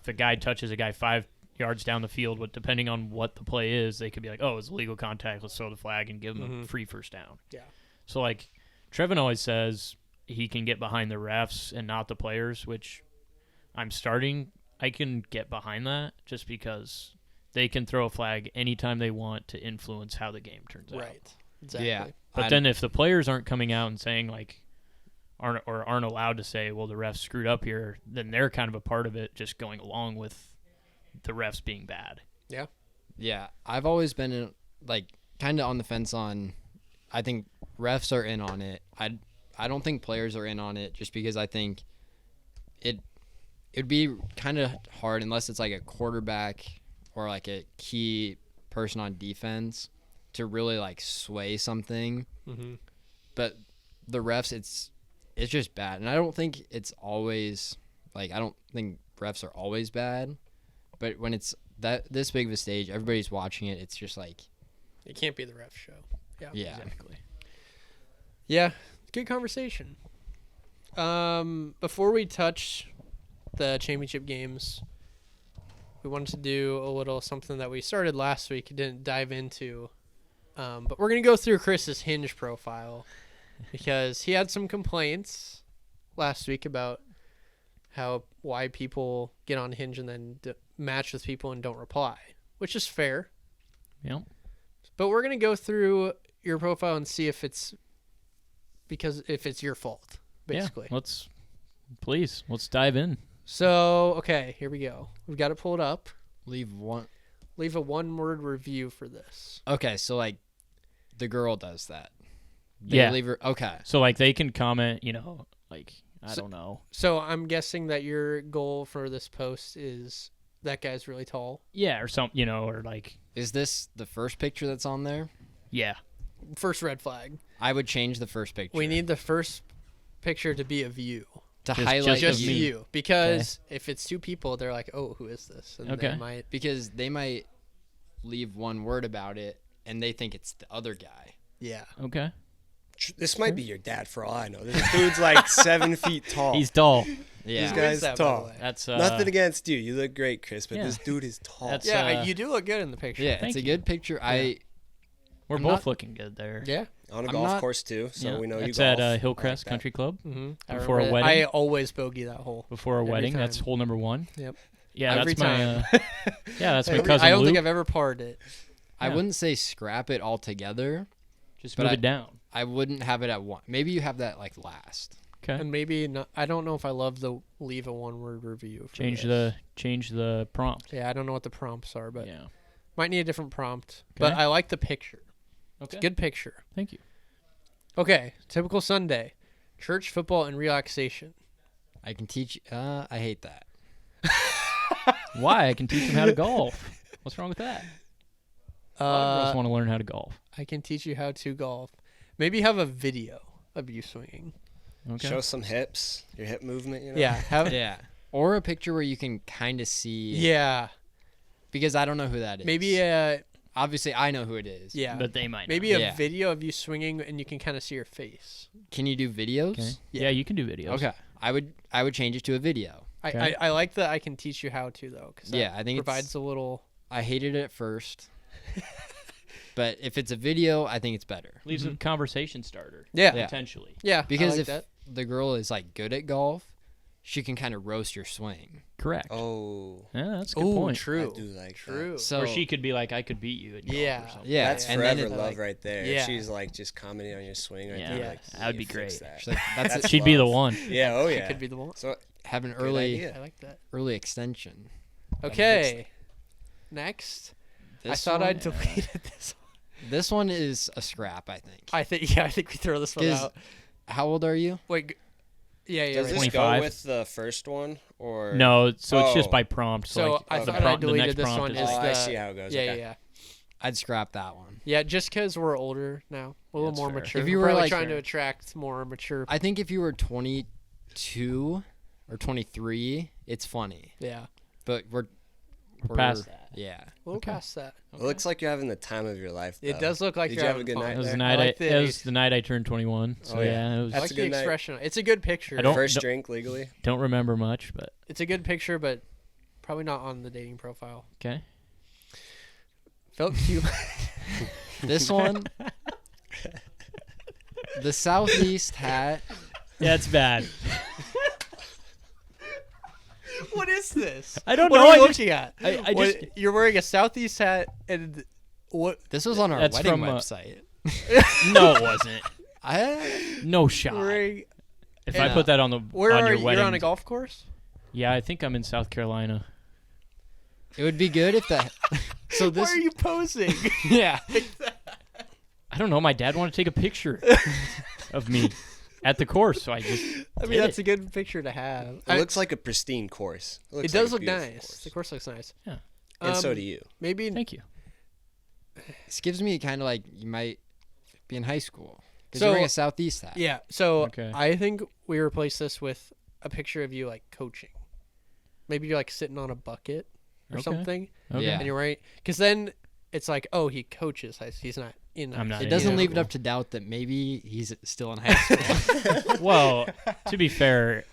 if a guy touches a guy 5 yards down the field, but depending on what the play is, they could be like, oh, it's illegal contact. Let's throw the flag and give him a free first down. Yeah. So, like, Trevin always says he can get behind the refs and not the players, which I can get behind that just because they can throw a flag anytime they want to influence how the game turns out. Right. Exactly. Yeah. But then if the players aren't coming out and saying, like, aren't allowed to say, well, the refs screwed up here, then they're kind of a part of it just going along with the refs being bad. Yeah. Yeah. I've always been, like, kind of on the fence on I think refs are in on it. I don't think players are in on it just because I think it'd be kind of hard unless it's like a quarterback or like a key person on defense to really like sway something. But the refs, it's just bad. And I don't think it's always like, I don't think refs are always bad, but when it's this big of a stage, everybody's watching it. It's just like, it can't be the ref show. Yeah. Exactly. Yeah. Good conversation. Before we touch the championship games, we wanted to do a little something that we started last week and didn't dive into. But we're going to go through Chris's Hinge profile because he had some complaints last week about why people get on Hinge and then match with people and don't reply, which is fair. Yep. But we're going to go through your profile and see if it's your fault, basically. Yeah, let's dive in. So, okay, here we go. We've got it pulled up. leave a one-word review for this. Okay, so like the girl does that. Yeah. Leave her. Okay. So like they can comment, like I don't know. So I'm guessing that your goal for this post is that guy's really tall. Yeah, or something, or like. Is this the first picture that's on there? Yeah. First red flag. I would change the first picture. We need the first picture to be a view. To highlight Just you. you. Because if it's two people, they're like, oh, who is this? And Okay. Because they might leave one word about it and they think it's the other guy. Yeah. Okay. This might be your dad for all I know. This dude's like 7 feet tall. He's tall. Yeah. This guy's that, by the tall. way? That's Nothing against you. You look great, Chris, but yeah. this dude is tall. That's- Yeah, you do look good in the picture. Yeah, Thank it's a you. good picture. We're I'm both not- looking good there. Yeah. On a I'm golf not- course too, so Yeah. we know you That's golf. at Hillcrest like that. Country Club. Mm-hmm. Before a wedding? I always bogey that hole. Before a Every wedding, time. that's hole number 1. Yep. Yeah, Every that's time. my. Yeah, that's my cousin I don't Luke. think I've ever parred it. I Yeah. wouldn't say scrap it altogether. Just but move I- it down. I wouldn't have it at one. Maybe you have that like last. Okay. And maybe not, I don't know if I love the leave a one-word review. For Change this. the prompt. Yeah, I don't know what the prompts are, but Yeah. might need a different prompt. But Okay. I like the picture. It's Okay. a good picture. Thank you. Okay, typical Sunday, church, football, and relaxation. I can teach. I hate that. Why? I can teach him how to golf. What's wrong with that? I just want to learn how to golf. I can teach you how to golf. Maybe have a video of you swinging. Okay. Show some hips, your hip movement. Yeah, have Yeah. Or a picture where you can kind of see. yeah. Because I don't know who that is. Maybe Obviously, I know who it is. yeah. But they might. Maybe not. a Yeah. video of you swinging and you can kind of see your face. Can you do videos? Okay. Yeah. Yeah, you can do videos. Okay. I would change it to a video. Okay. I like that I can teach you how to though, because Yeah, I think provides it's. a little. I hated it at first. But if it's a video, I think it's better. Leaves a conversation starter. Yeah. Potentially. Yeah. Because I like if that. the girl is like good at golf, she can kind of roast your swing. Correct. Oh, Yeah, that's a good point. True. I do like True. that. So Or she could be like, I could beat you at golf Yeah. or something. yeah, That's and then forever it, love like, right there. Yeah. If she's like just commenting on your swing right Yeah. there. Yeah. Like, That would be fix great. that. she's like, that's That's She'd be the love. one. Yeah. Oh yeah. Could be the one. So have an good early idea. I like that. early extension. Okay. Next. I This thought I one- deleted this one. This one is a scrap, I think. I think we throw this one 'Cause out. How old are you? Wait. Yeah. Does Right. this 25? go with the first one or No, so it's just Oh. by prompt. So like, I the thought I prompt- the deleted next this prompt one. is Is Oh, the, I see how it goes. Yeah, Okay. yeah. I'd scrap that one. Yeah, just because we're older now, a little That's more fair. mature. If you We're were, probably like- trying to attract more mature. I think if you were 22 or 23, it's funny. Yeah, But we're past that. Yeah. a little past that. It looks like you're having the time of your life. It though. does look like Did you're you have a having good fun. night It was there? the night I like it was the night I turned 21. So Oh, yeah. yeah, it was. I like a the good night. expression. It's a good picture. I don't- First drink legally. Don't remember much, but It's a good picture, but probably not on the dating profile. okay. Felt cute. This one, the Southeast hat. Yeah, it's bad. What is this? I don't What know. are I you just, looking at? I What- just you're wearing a Southeast hat and what? This was on our That's wedding from, website. no, it wasn't. I No shot. Wearing, If And, I put that on the where on are your you? wedding, You're on a golf course? yeah, I think I'm in South Carolina. It would be good if that. So this. Why are you posing? Yeah. I don't know. My dad wanted to take a picture of me at the course, so I just. I mean, did that's it. a good picture to have. It looks like a pristine course. It looks does like look a beautiful nice. course. The course looks nice. Yeah. And so do you. Maybe. Thank you. This gives me kind of like you might be in high school because So- you're wearing a Southeast hat. Yeah. So Okay. I think we replace this with a picture of you like coaching. Maybe you're like sitting on a bucket or Okay. something, Okay. Yeah. and you're right. Because then it's like, oh, he coaches. He's not in. I'm not It in doesn't high leave it school. up to doubt that maybe he's still in high school. Well, to be fair,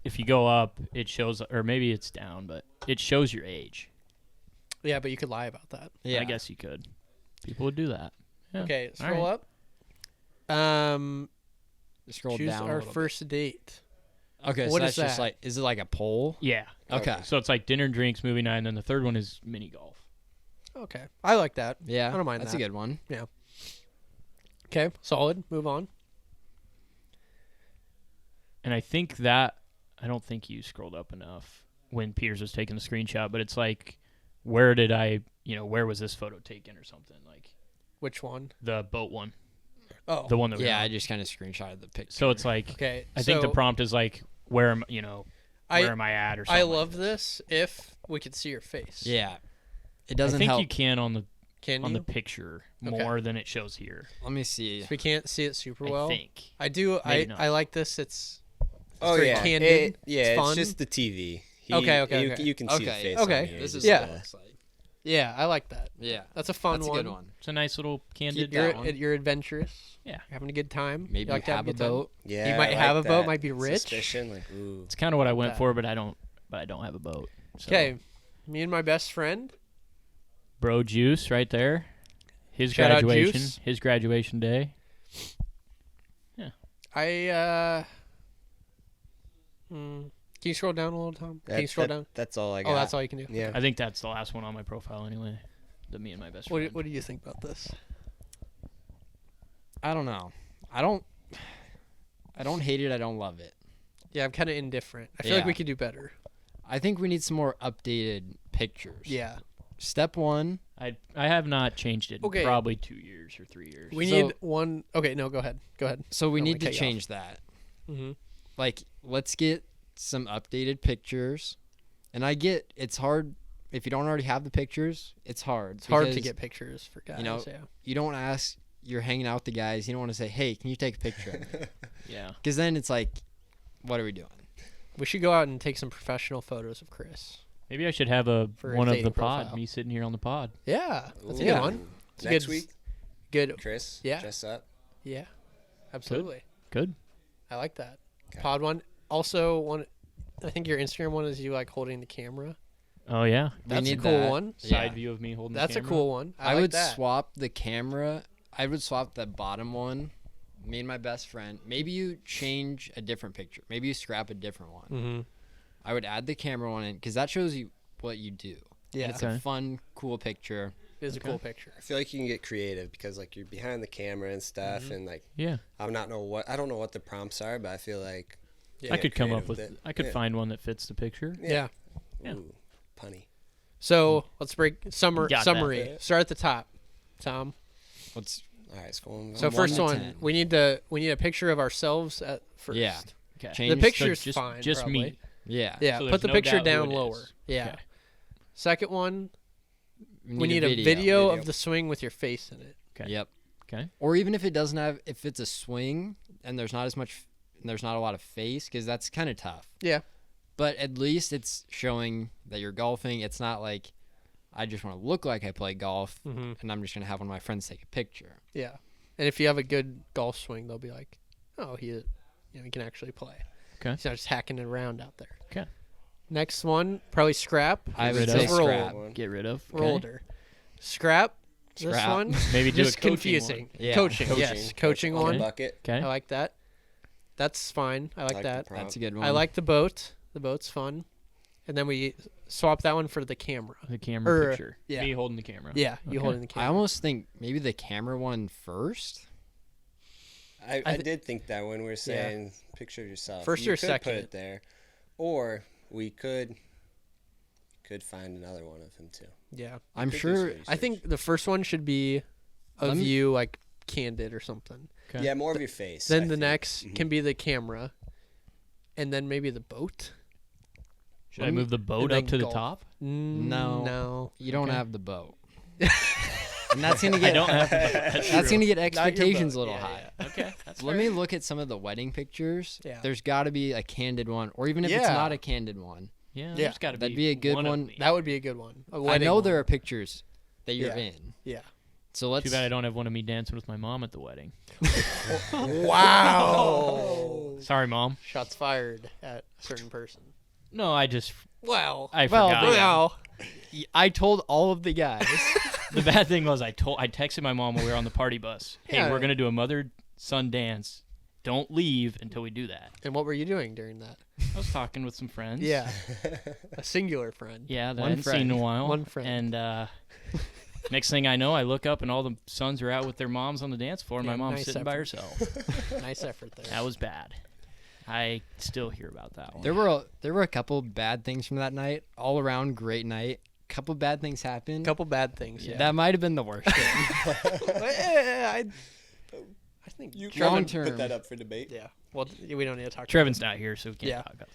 if you go up, it shows, or maybe it's down, but it shows your age. Yeah, but you could lie about that. Yeah. I guess you could. People would do that. Yeah. Okay, All scroll right. up. Scroll Choose down. a our little first date. bit. Okay, what so is that's just that? like, is it like a poll? Yeah. Okay. So it's like dinner and drinks, movie night, and then the third one is mini golf. Okay, I like that. Yeah. I don't mind That's that. a good one. Okay, solid. Move on. And I don't think you scrolled up enough when Peters was taking the screenshot, but it's like, where was this photo taken or something? Like Which one? the boat one, Oh, the one that we Yeah, were I on. just kind of screenshotted the picture. So it's like, okay. I think the so prompt is like, where am I where am I at or something. I like love that. this if we could see your face. Yeah. It I doesn't think help. you can on Can the you? picture Okay. more than it shows here. Let me see. So we can't see it super I well. think. I do. Maybe not. I like this. It's Oh very yeah, candid. yeah. It's fun. just the TV. Okay. You can see the Okay, face. okay. on here. This is Just, Yeah. what it looks like. yeah. I like that. Yeah. That's a fun That's a one. good one. It's a nice little candid. that You're one. you're adventurous. Yeah. You're having a good time. Maybe you like to have a good time? boat. Yeah, You might I have like a boat, that. might be rich. Suspicion, like ooh. It's kind of what I went that. for, but I don't have a boat. So. Okay, me and my best friend. Bro Juice right there. His Shout out graduation. Juice. His graduation day. Can you scroll down a little, Tom? Can you scroll down? That's all I got. Oh, that's all you can do. Yeah. I think that's the last one on my profile anyway. The me and my best friend. What do you think about this? I don't know. I don't hate it. I don't love it. Yeah, I'm kind of indifferent. I feel like Yeah. we could do better. I think we need some more updated pictures. Yeah. Step one. I have not changed it in Okay. probably 2 years or 3 years. We So- need one. Okay, no, go ahead. Go ahead. So we Don't need wanna to cut you off. change that. Mm-hmm. Like, let's get some updated pictures. And I get it's hard if you don't already have the pictures. It's hard. It's hard to because get pictures for guys. know, yeah. You don't ask. You're hanging out with the guys. You don't want to say, "Hey, can you take a picture?" yeah. Because then it's like, what are we doing? We should go out and take some professional photos of Chris. Maybe I should have one For of dating the pod. profile. Me sitting here on the pod. Yeah, that's a Ooh. good one. It's a Next good, week, Good. Chris. Yeah. Dress up. Yeah. Absolutely. Good. I like that. Okay. Pod one. Also, one. I think your Instagram one is you like holding the camera. Oh yeah, That's a cool one. Side view of me holding. That's the a camera. cool one. I would like that. swap the camera. I would swap the bottom one. Me and my best friend. Maybe you change a different picture. Maybe you scrap a different one. Mm-hmm. I would add the camera one in because that shows you what you do. Yeah, And it's a fun, cool picture. it is a cool picture. I feel like you can get creative because like you're behind the camera and stuff, and like Yeah, I don't know what the prompts are, but I feel like I could come up creative with. with it. I could Yeah. find one that fits the picture. Yeah. Yeah. Ooh, punny. So let's break Got that. summary. Start at the top, Tom. What's All right, it's going. So From first 1 to one, 10. we need a picture of ourselves at first. Yeah. Okay. Change The picture's just, fine. Just probably. me. yeah. Yeah. So put there's the no picture doubt who down it lower. is. Yeah. Okay. Second one, we need a video of the swing with your face in it. Okay. Yep. Okay. Or even if it doesn't have, if it's a swing and there's not as much, there's not a lot of face, because that's kind of tough. Yeah. But at least it's showing that you're golfing. It's not like I just want to look like I play golf Mm-hmm. and I'm just gonna have one of my friends take a picture. Yeah. And if you have a good golf swing, they'll be like, "Oh, he can actually play." Okay. He's not just hacking it around out there. Okay. Next one, probably scrap. I would rid say of. We're scrap. old. Get rid of. We're Okay. older. Scrap. This Scrap. one, Maybe do just a coaching confusing. one. Yeah. Coaching. Yes. Coaching on one. the bucket. Okay. I like that. That's fine. I like the that. prompt. That's a good one. I like the boat. The boat's fun. And then we swap that one for the camera. The camera Or, picture. yeah. Me holding the camera. Yeah, you Okay. holding the I camera. almost think maybe the camera one first. I did think that when we were saying picture of yourself, First you or could second? put it there, or we could find another one of him too. Yeah. I'm Could do sure. some I research. think the first one should be Let of me- you like candid or something. Okay. Yeah, more of your face. Then I the think. next Mhm. can be the camera. And then maybe the boat. Should I move the boat then up to the golf. top? No. No. You don't Okay. have the boat. And that's gonna I get. don't have the boat. That's That's true. gonna get Not your expectations a boat. little Yeah, high. Okay. That's Let me look at some of the wedding pictures. Yeah. There's got to be a candid one, or even if it's Yeah. not a candid one. Yeah. Yeah. There's got to That'd be a good one. one. Of me. That would be a good one. A I wedding know one. there are pictures that you're Yeah. in. Yeah. So let's. Too bad I don't have one of me dancing with my mom at the wedding. Wow. Sorry, mom. Shots fired at a certain person. No, I just Well. I Well, forgot. but- Well. I told all of the guys. The bad thing was I texted my mom when we were on the party bus. Hey, Yeah. we're gonna do a mother-son dance. Don't leave until we do that. And what were you doing during that? I was talking with some friends. Yeah. A singular friend. Yeah, that I One hadn't seen in a friend. while. One friend. And next thing I know, I look up and all the sons are out with their moms on the dance floor, and Yeah, my mom's nice sitting by effort. herself. Nice effort there. That was bad. I still hear about that one. There were a couple bad things from that night. All around, great night. Couple bad things happened. Couple bad things. Yeah. That might have been the worst thing. I think You Long can term. put that up for debate. Yeah. Well, we don't need to talk. Trevin's not here, so we can't Yeah. talk about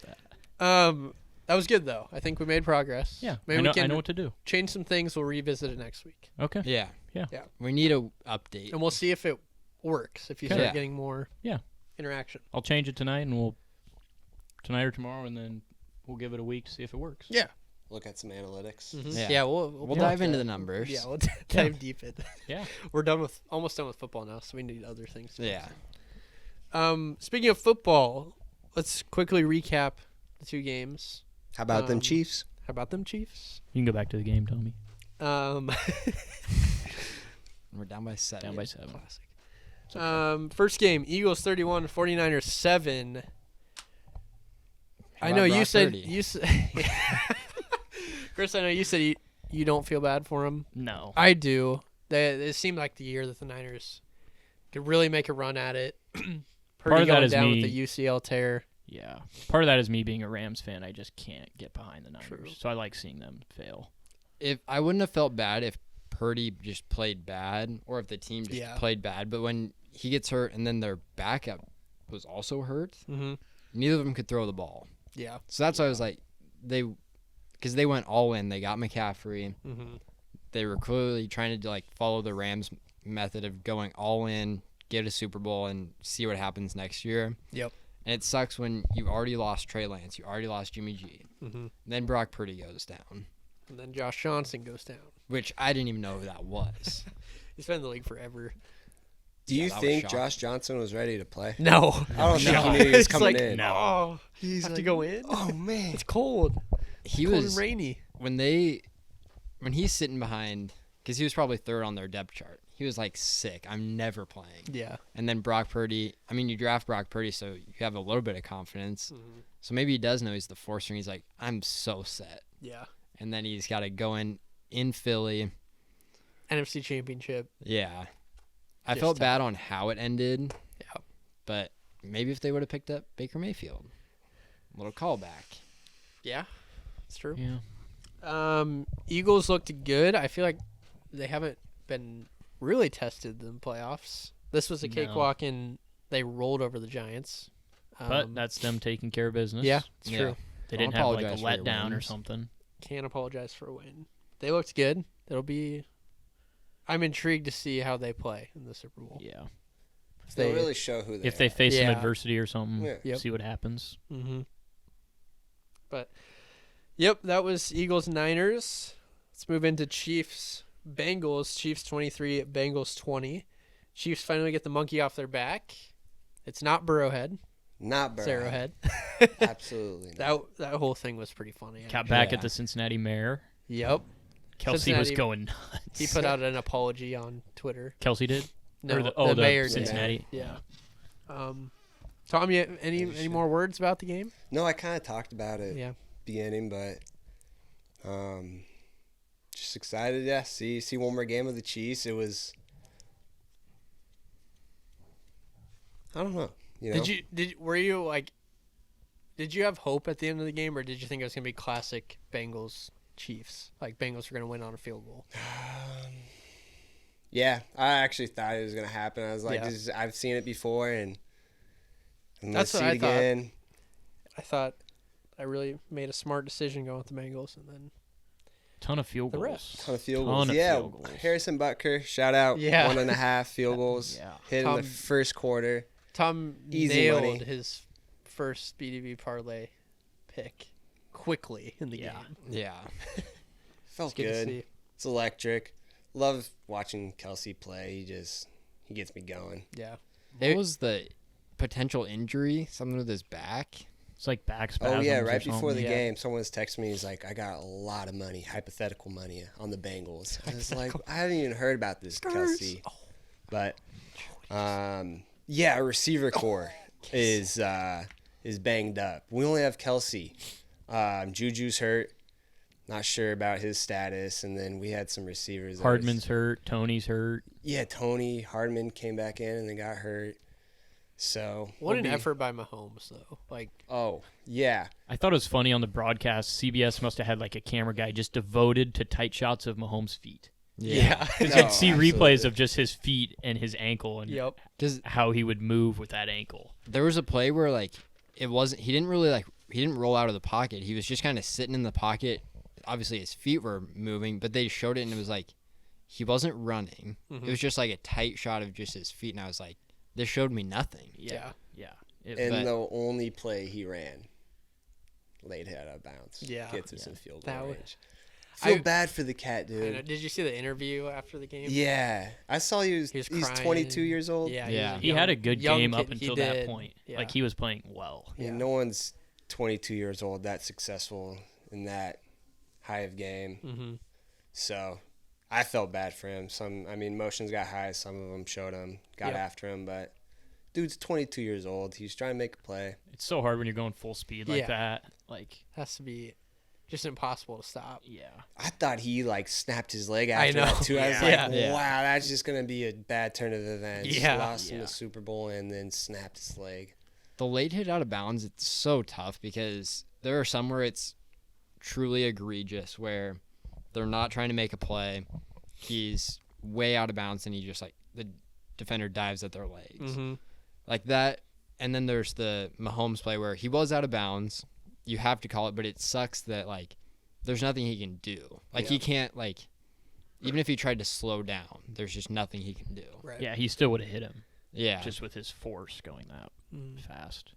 that. That was good though. I think we made progress. Yeah, Maybe I know, we can I know what to do. change some things. We'll revisit it next week, Okay. Yeah. Yeah. Yeah. We need a update. and we'll see if it works. If you Okay. start Yeah. getting more. Yeah. Interaction. I'll change it tonight, and tonight or tomorrow, and then we'll give it a week to see if it works. Yeah. Look at some analytics. Yeah. Yeah. We'll dive have into to- the numbers. Yeah. We'll dive deep in. Yeah. We're almost done with football now, so we need other things. to Yeah. Speaking of football, let's quickly recap the two games. How about them Um, Chiefs? How about them Chiefs? You can go back to the game, Tommy. We're down by 7. Down by 7. Classic. First game, Eagles 31, 49ers 7. How I about know you Brock said Purdy? Chris, I know you said you don't feel bad for him. No. I do. It seemed like the year that the Niners could really make a run at it. Purdy of that going is down me. with the UCL tear. Yeah. Part of that is me being a Rams fan. I just can't get behind the Niners. True. So I like seeing them fail. If I wouldn't have felt bad if Purdy just played bad, or if the team just Yeah. played bad. But when he gets hurt and then their backup was also hurt, Mm-hmm. neither of them could throw the ball. Yeah. So that's why I was like, because they went all in. They got McCaffrey. Mm-hmm. They were clearly trying to follow the Rams method of going all in, get a Super Bowl, and see what happens next year. Yep. And it sucks when you've already lost Trey Lance, you already lost Jimmy G. Mm-hmm. Then Brock Purdy goes down, And then Josh Johnson goes down. which I didn't even know who that was. He's been in the league forever. Do you that was think shocking. Josh Johnson was ready to play? No. I don't think No. he knew he was It's coming like, in. No. Oh, he's have to go in. Oh man. It's cold. He Cold was and rainy. when he's sitting behind, because he was probably third on their depth chart. He was like, sick. I'm never playing. Yeah. And then Brock Purdy. I mean, you draft Brock Purdy, so you have a little bit of confidence. Mm-hmm. So maybe he does know he's the fourth string. He's like, I'm so set. Yeah. And then he's got to go in Philly. NFC Championship. Yeah. I Just felt tough. bad on how it ended. Yeah. But maybe if they would have picked up Baker Mayfield. A little callback. Yeah. It's true. Yeah. Eagles looked good. I feel like they haven't been really tested in the playoffs. This was a cakewalk, and they rolled over the Giants. But that's them taking care of business. Yeah, it's Yeah. true. They Don't didn't have like a apologize for your letdown or wins. something. Can't apologize for a win. They looked good. I'm intrigued to see how they play in the Super Bowl. Yeah. They'll really show who they If they are. face some Yeah. adversity or something, Yeah. Yep. see what happens. Mm-hmm. But, yep, that was Eagles-Niners. Let's move into Chiefs-Bengals. Chiefs 23, Bengals 20. Chiefs finally get the monkey off their back. It's not Burrowhead. Not It's Burrow. Arrowhead. Absolutely not. That whole thing was pretty funny. Got back Yeah. at the Cincinnati mayor. Yep. Kelsey was Cincinnati- going nuts. He put out an apology on Twitter. Did? No, Or the mayor did. Cincinnati. Yeah. Tom, you any more words about the game? No, I kind of talked about it Yeah. beginning, but just excited. Yeah, see one more game of the Chiefs. It was, I don't know. You know? Did you have hope at the end of the game, or did you think it was gonna be classic Bengals Chiefs? Like Bengals were gonna win on a field goal. Yeah, I actually thought it was gonna happen. I was like, Yeah. I've seen it before, and I'm gonna That's see what it I thought. again. I thought I really made a smart decision going with the Bengals, and then Ton of field The goals. rest. Ton of field Ton goals. of Yeah, field goals. Harrison Butker, shout out. Yeah. 1.5 field goals. Yeah. Hit in Tom- the first quarter. Tom Easy nailed money. his first BDB parlay pick quickly in the Yeah. game. Yeah. Felt It's good to good. see. It's electric. Love watching Kelsey play. He gets me going. Yeah. What was the potential injury? Something with his back? It's like back Oh spasms. yeah, or right before the something. Yeah. game, someone was texting me. He's like, "I got a lot of money, hypothetical money, on the Bengals." I was like, "I haven't even heard about this, Kelsey." But, yeah, our receiver core is banged up. We only have Kelsey. Juju's hurt. Not sure about his status, and then we had some receivers. that Hardman's hurt. Tony's hurt. yeah, Tony Hardman came back in and then got hurt. So What an effort by Mahomes, though. Like, Oh yeah, I thought it was funny on the broadcast. CBS must have had like a camera guy just devoted to tight shots of Mahomes' feet. yeah. Because No, you'd see absolutely. replays of just his feet and his ankle and Yep. Because how he would move with that ankle. there was a play where like it wasn't. He didn't really he didn't roll out of the pocket. He was just kind of sitting in the pocket. Obviously, his feet were moving, but they showed it and it was like he wasn't running. It was just like a tight shot of just his feet, and I was like, this showed me nothing. Yeah. It- and But- the only play he ran, laid head out of bounds. Yeah. Gets us in field That goal was- range. Feel I- bad for the cat, I know. dude. Did you see the interview after the game? Yeah, I saw he's He was 22 crying. years old. Yeah. Yeah. was he had a good young game up kid. He until that did. point. Yeah. Like he was playing well. I mean, Yeah. no one's 22 years old that successful in that high of game. Mm-hmm. So I felt bad for him. Motions got high. Some of them showed him, got Yep. after him, but dude's 22 years old. He's trying to make a play. It's so hard when you're going full speed like Yeah. that. Like, Has to be just impossible to stop. yeah. I thought he snapped his leg I after know. that too. I was Yeah. like, Yeah. wow, that's just gonna be a bad turn of events. Yeah. Lost in Yeah. the Super Bowl and then snapped his leg. The late hit out of bounds, it's so tough because there are some where it's truly egregious where they're not trying to make a play. He's way out of bounds and he just the defender dives at their legs. Mm-hmm. Like that. And then there's the Mahomes play where he was out of bounds. You have to call it, but it sucks that there's nothing he can do. He can't even if he tried to slow down, there's just nothing he can do. Right. Yeah, he still would have hit him Yeah. just with his force going that Mm. fast.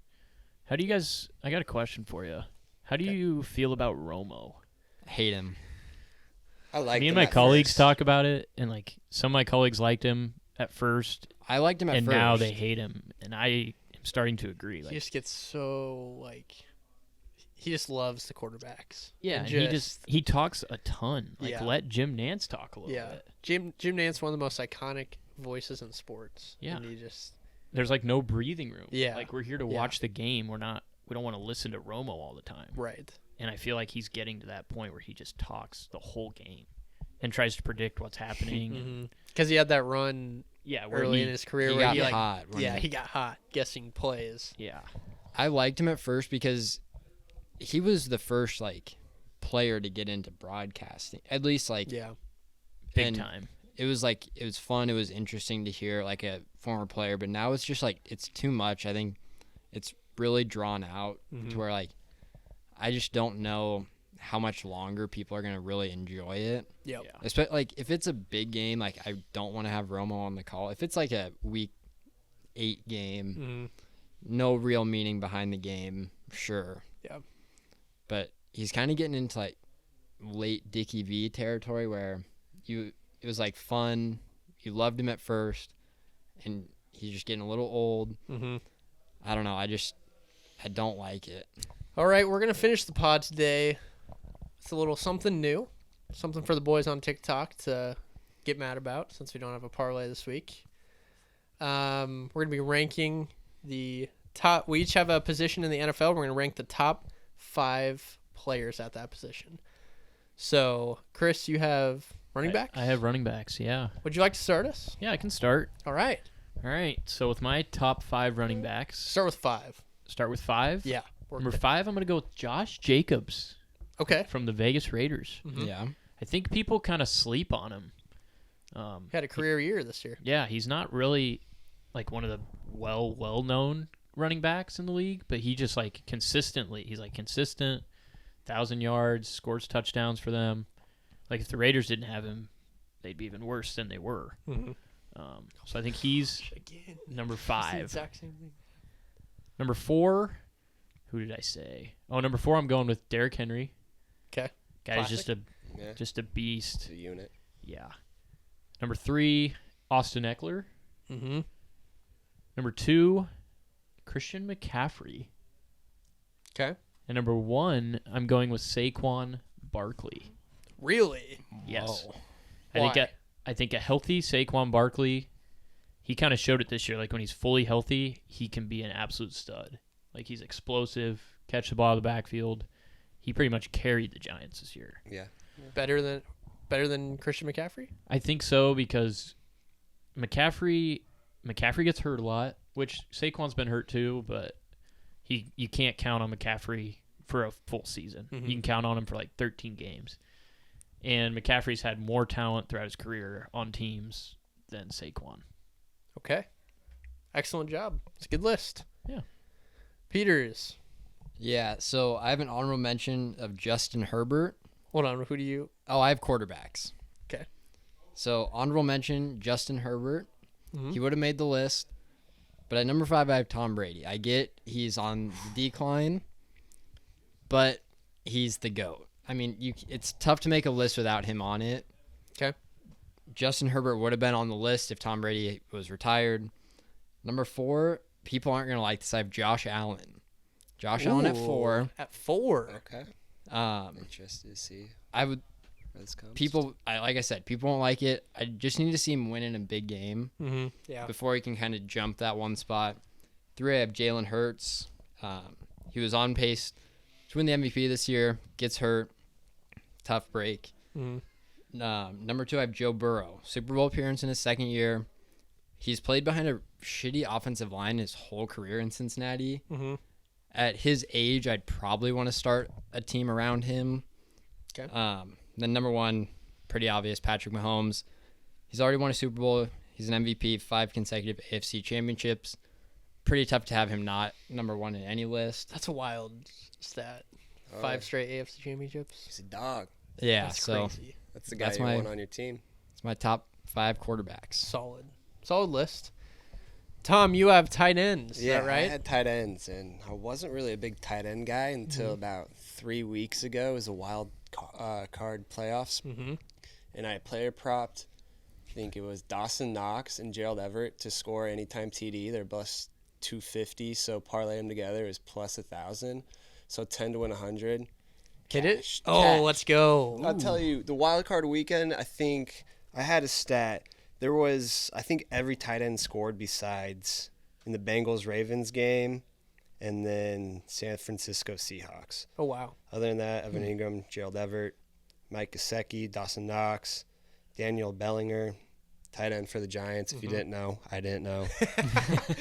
How do you guys – I got a question for you. How do you feel about Romo? Hate him. I like Me and my colleagues talk about it, and some of my colleagues liked him at first, I liked him at and first. now they hate him, and I am starting to agree. He just gets so he just loves the quarterbacks. Yeah, And and he talks a ton. Like, Yeah. let Jim Nance talk a little bit. Jim Nance, one of the most iconic voices in sports. Yeah. And he just There's like no breathing room. Yeah. Like, we're here to watch the game. We don't want to listen to Romo all the time. right. And I feel like he's getting to that point where he just talks the whole game and tries to predict what's happening. Because he had that run Yeah, where early he, in his career He where got he like hot. he got hot guessing plays. yeah. I liked him at first because he was the first like player to get into broadcasting. At least like Yeah. Big and time. It was fun. It was interesting to hear like a former player, but now it's just like it's too much. I think it's really drawn out to where like I just don't know how much longer people are gonna really enjoy it. Yep. Yeah. Especially like if it's a big game, like I don't want to have Romo on the call. If it's like a week 8 game, no real meaning behind the game, sure. Yeah. But he's kind of getting into like late Dickie V territory where it was like fun. You loved him at first, and he's just getting a little old. I don't know. I don't like it. All right, we're gonna finish the pod today. It's a little something new, something for the boys on TikTok to get mad about since we don't have a parlay this week. We're gonna be ranking the top. We each have a position in the NFL. We're gonna rank the top 5 players at that position. So, Chris, you have running backs. I have running backs, yeah. Would you like to start us? Yeah, I can start. All right, All right. So with my top 5 running backs, start with 5. start with 5. Yeah. Number 5, I'm going to go with Josh Jacobs Okay. from the Vegas Raiders. Yeah. I think people kind of sleep on him. Had a career year this year. Yeah, he's not really like one of the well-known running backs in the league, but he just like consistently, he's like consistent, 1,000 yards, scores touchdowns for them. Like if the Raiders didn't have him, they'd be even worse than they were. So I think he's Again. number It's the 5. exact same thing. Number 4, who did I say? Oh, number 4, I'm going with Derrick Henry. Okay. Guy's Classic. just a beast. It's a unit. Yeah. Number 3, Austin Eckler. Mm-hmm. Number 2, Christian McCaffrey. Okay. And number 1, I'm going with Saquon Barkley. Really? Yes. Why? I think a healthy Saquon Barkley, he kind of showed it this year. Like when he's fully healthy, he can be an absolute stud. Like he's explosive, catch the ball out of the backfield. He pretty much carried the Giants this year. Yeah. Better than Christian McCaffrey? I think so because McCaffrey gets hurt a lot, which Saquon's been hurt too, but you can't count on McCaffrey for a full season. Mhm. You can count on him for like 13 games. And McCaffrey's had more talent throughout his career on teams than Saquon. Okay. Excellent job. It's a good list. Yeah. Peters. Yeah. So I have an honorable mention of Justin Herbert. Hold on. Who do you? Oh, I have quarterbacks. Okay. So honorable mention, Justin Herbert. Mhm. He would have made the list. But at number 5, I have Tom Brady. I get he's on the decline, but he's the GOAT. I mean, it's tough to make a list without him on it. Okay. Justin Herbert would have been on the list if Tom Brady was retired. Number 4, people aren't going to like this. I have Josh Allen. Josh Allen at 4. At 4. Okay. Um, Interested to see I would where this comes. like I said, people won't like it. I just need to see him win in a big game Mm-hmm. Yeah. before he can kind of jump that one spot. 3, I have Jalen Hurts. He was on pace to win the MVP this year. Gets hurt. Tough break. Mm-hmm. Number 2, I have Joe Burrow. Super Bowl appearance in his second year. He's played behind a shitty offensive line his whole career in Cincinnati. Mm-hmm. At his age, I'd probably want to start a team around him. Okay. Then number 1, pretty obvious, Patrick Mahomes. He's already won a Super Bowl. He's an MVP, 5 consecutive AFC championships. Pretty tough to have him not number 1 in any list. That's a wild stat. Oh, 5 straight AFC championships. He's a dog. Yeah, That's so crazy. That's the guy That's you my- want on your team. it's my top 5 quarterbacks. Solid list. Tom, you have tight ends. Is that I right? had tight ends, and I wasn't really a big tight end guy until about 3 weeks ago. It was a wild card playoffs, Mm-hmm. and I player propped. I think it was Dawson Knox and Gerald Everett to score anytime TD. They're plus 250, so parlay them together is plus 1,000. So 10 to win 100. Hit it? Cash. Oh, let's go. I'll tell you, the wild card weekend, I think I had a stat. There was, I think every tight end scored besides in the Bengals-Ravens game and then San Francisco Seahawks. Oh, wow. Other than that, Evan Ingram, Gerald Everett, Mike Gesicki, Dawson Knox, Daniel Bellinger, tight end for the Giants. If you didn't know, I didn't know.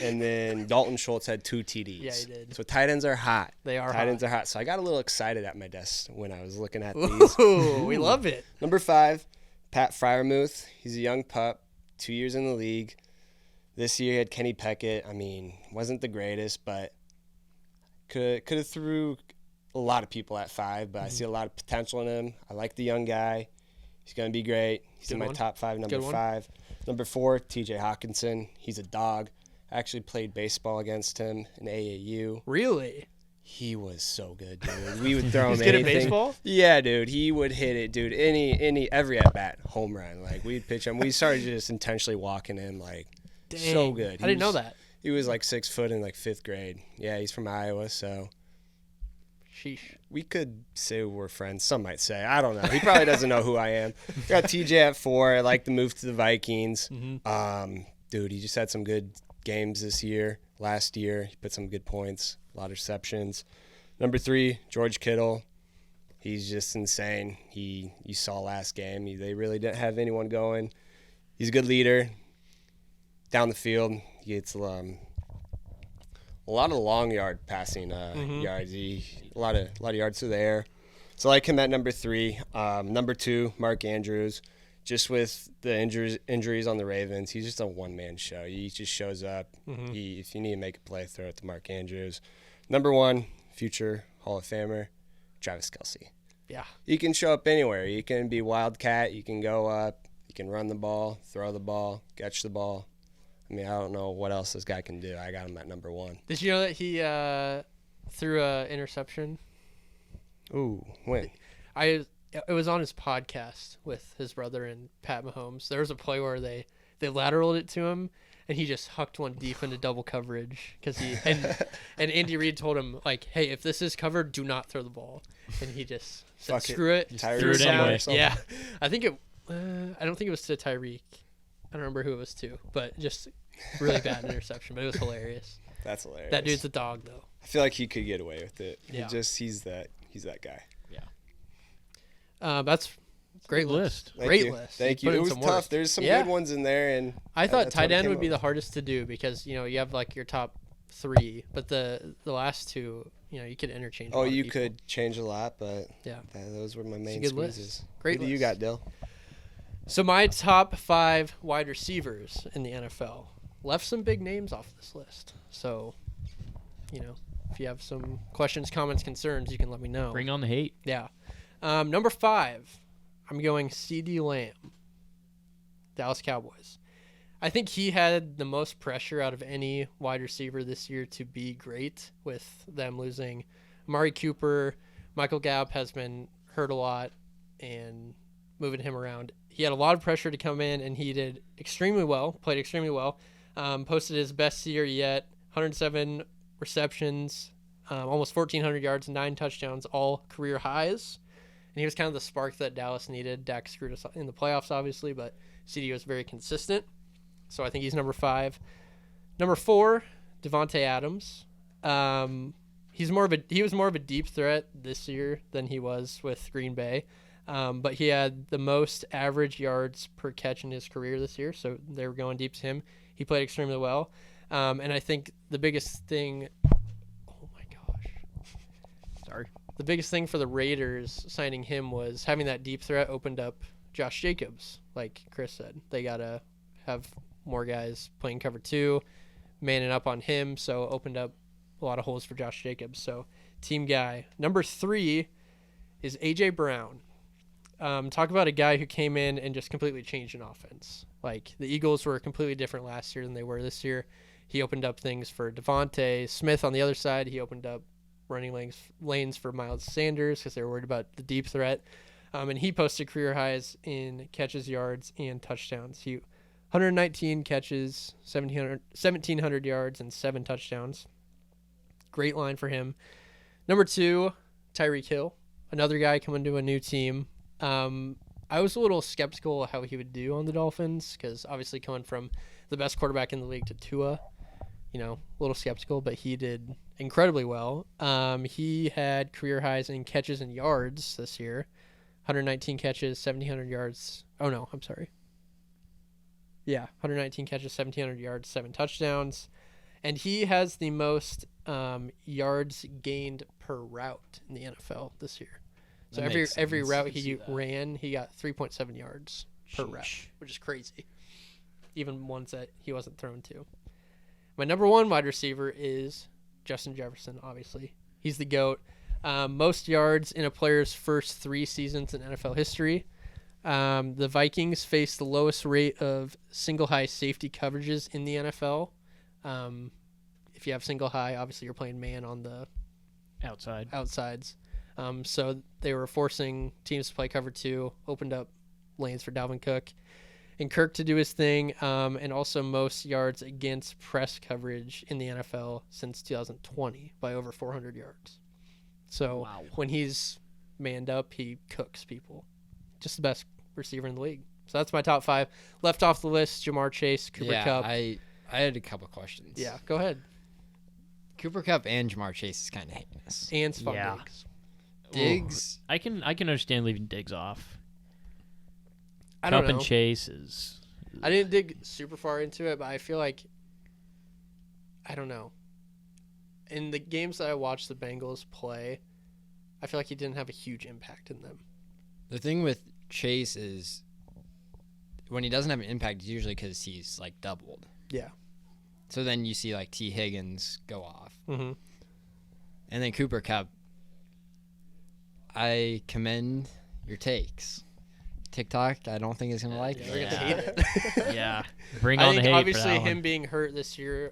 And then Dalton Schultz had 2 TDs. Yeah, he did. So tight ends are hot. They are Tight hot. ends are hot. So I got a little excited at my desk when I was looking at these. Ooh, we love it. Number 5, Pat Freiermuth. He's a young pup, 2 years in the league. This year he had Kenny Pickett. I mean, wasn't the greatest, but could have threw a lot of people at 5, but I see a lot of potential in him. I like the young guy. He's going to be great. He's Good in my one. top 5, number Good one. 5. Number 4, TJ Hawkinson. He's a dog. I actually played baseball against him in AAU. Really? He was so good, dude. We would throw him He's good at anything. baseball? Yeah, dude. He would hit it, dude. Every at bat, home run. Like we'd pitch him. We started just intentionally walking him, like so Dang. good. I didn't know that. He was like 6 foot in like 5th grade. Yeah, he's from Iowa, so Sheesh. we could say we're friends. Some might say. I don't know. He probably doesn't know who I am. Got TJ at 4. I like the move to the Vikings. Dude, he just had some good games this year. Last year, he put some good points, a lot of receptions. Number 3, George Kittle. He's just insane. You saw last game. They really didn't have anyone going. He's a good leader. Down the field, he gets a lot of long yard passing yards. A lot of yards through the air. So I like him at number 3. Number 2, Mark Andrews. Just with the injuries on the Ravens, he's just a one-man show. He just shows up. If you need to make a play, throw it to Mark Andrews. Number 1, future Hall of Famer, Travis Kelce. Yeah. He can show up anywhere. He can be wildcat. You can go up. You can run the ball, throw the ball, catch the ball. I mean, I don't know what else this guy can do. I got him at number 1. Did you know that he threw an interception? Ooh, when? It was on his podcast with his brother and Pat Mahomes. There was a play where they lateraled it to him, and he just hucked one deep into double coverage because and Andy Reid told him like, hey, if this is covered, do not throw the ball, and he just said, Fuck screw it, Tyreek threw it down. anyway. Yeah, I don't think it was to Tyreek. I don't remember who it was to, but just really bad interception. But it was hilarious. That's hilarious. That dude's a dog, though. I feel like he could get away with it. Yeah. He's that guy. That's great list. Great you. list. Thank You you. put It in was some tough. work. There's some Yeah. good ones in there, and I thought that's what tight it end came would be up the with. hardest to do because you have like your top 3, but the last 2 you could interchange. a Oh, lot of you people. could change a lot, but Yeah. those were my It's a main good list. squeezes. Great Who do you list. got, Dill? So my top 5 wide receivers in the NFL left some big names off this list. So, if you have some questions, comments, concerns, you can let me know. Bring on the hate. Yeah. Number 5, I'm going CeeDee Lamb, Dallas Cowboys. I think he had the most pressure out of any wide receiver this year to be great with them losing Amari Cooper. Michael Gallup has been hurt a lot and moving him around. He had a lot of pressure to come in, and he did extremely well, played extremely well. Posted his best year yet, 107 receptions, almost 1,400 yards, 9 touchdowns, all career highs. And he was kind of the spark that Dallas needed. Dak screwed us in the playoffs, obviously, but CD was very consistent. So I think he's number 5. Number 4, Devontae Adams. He was more of a deep threat this year than he was with Green Bay. But he had the most average yards per catch in his career this year, so they were going deep to him. He played extremely well. And I think the biggest thing the biggest thing for the Raiders signing him was having that deep threat opened up Josh Jacobs, like Chris said. They got to have more guys playing cover 2, manning up on him, so opened up a lot of holes for Josh Jacobs. So team guy. Number 3 is A.J. Brown. Talk about a guy who came in and just completely changed an offense. Like, the Eagles were completely different last year than they were this year. He opened up things for Devontae Smith on the other side. He opened up running lanes for Miles Sanders because they were worried about the deep threat. And he posted career highs in catches, yards, and touchdowns. He 119 catches, 1,700 yards, and 7 touchdowns. Great line for him. Number 2, Tyreek Hill, another guy coming to a new team. I was a little skeptical of how he would do on the Dolphins because obviously coming from the best quarterback in the league to Tua, a little skeptical, but he did incredibly well. He had career highs in catches and yards this year, 119 catches, 1,700 yards. Oh, no, I'm sorry. Yeah, 119 catches, 1,700 yards, 7 touchdowns. And he has the most yards gained per route in the NFL this year. So every route he ran, he got 3.7 yards per route, which is crazy. Even ones that he wasn't thrown to. My number 1 wide receiver is Justin Jefferson, obviously. He's the GOAT. Most yards in a player's first 3 seasons in NFL history. The Vikings face the lowest rate of single high safety coverages in the NFL. If you have single high, obviously you're playing man on the outsides. So they were forcing teams to play cover 2, opened up lanes for Dalvin Cook and Kirk to do his thing, and also most yards against press coverage in the NFL since 2020 by over 400 yards. So when he's manned up, he cooks people. Just the best receiver in the league. So that's my top 5. Left off the list, Jamar Chase, Cooper Kupp. I had a couple questions. Yeah, go ahead. Cooper Kupp and Jamar Chase is kind of heinous. And Stephon Diggs. I can understand leaving Diggs off. I don't Kupp know. and Chase is. I didn't dig super far into it, but I feel like, I don't know. In the games that I watched the Bengals play, I feel like he didn't have a huge impact in them. The thing with Chase is when he doesn't have an impact, it's usually because he's like doubled. Yeah. So then you see like T. Higgins go off. Mm-hmm. And then Cooper Kupp, I commend your takes. TikTok, I don't think is going to like They're it. gonna hate it. Yeah. Bring I on the think hate obviously for that him one. being hurt this year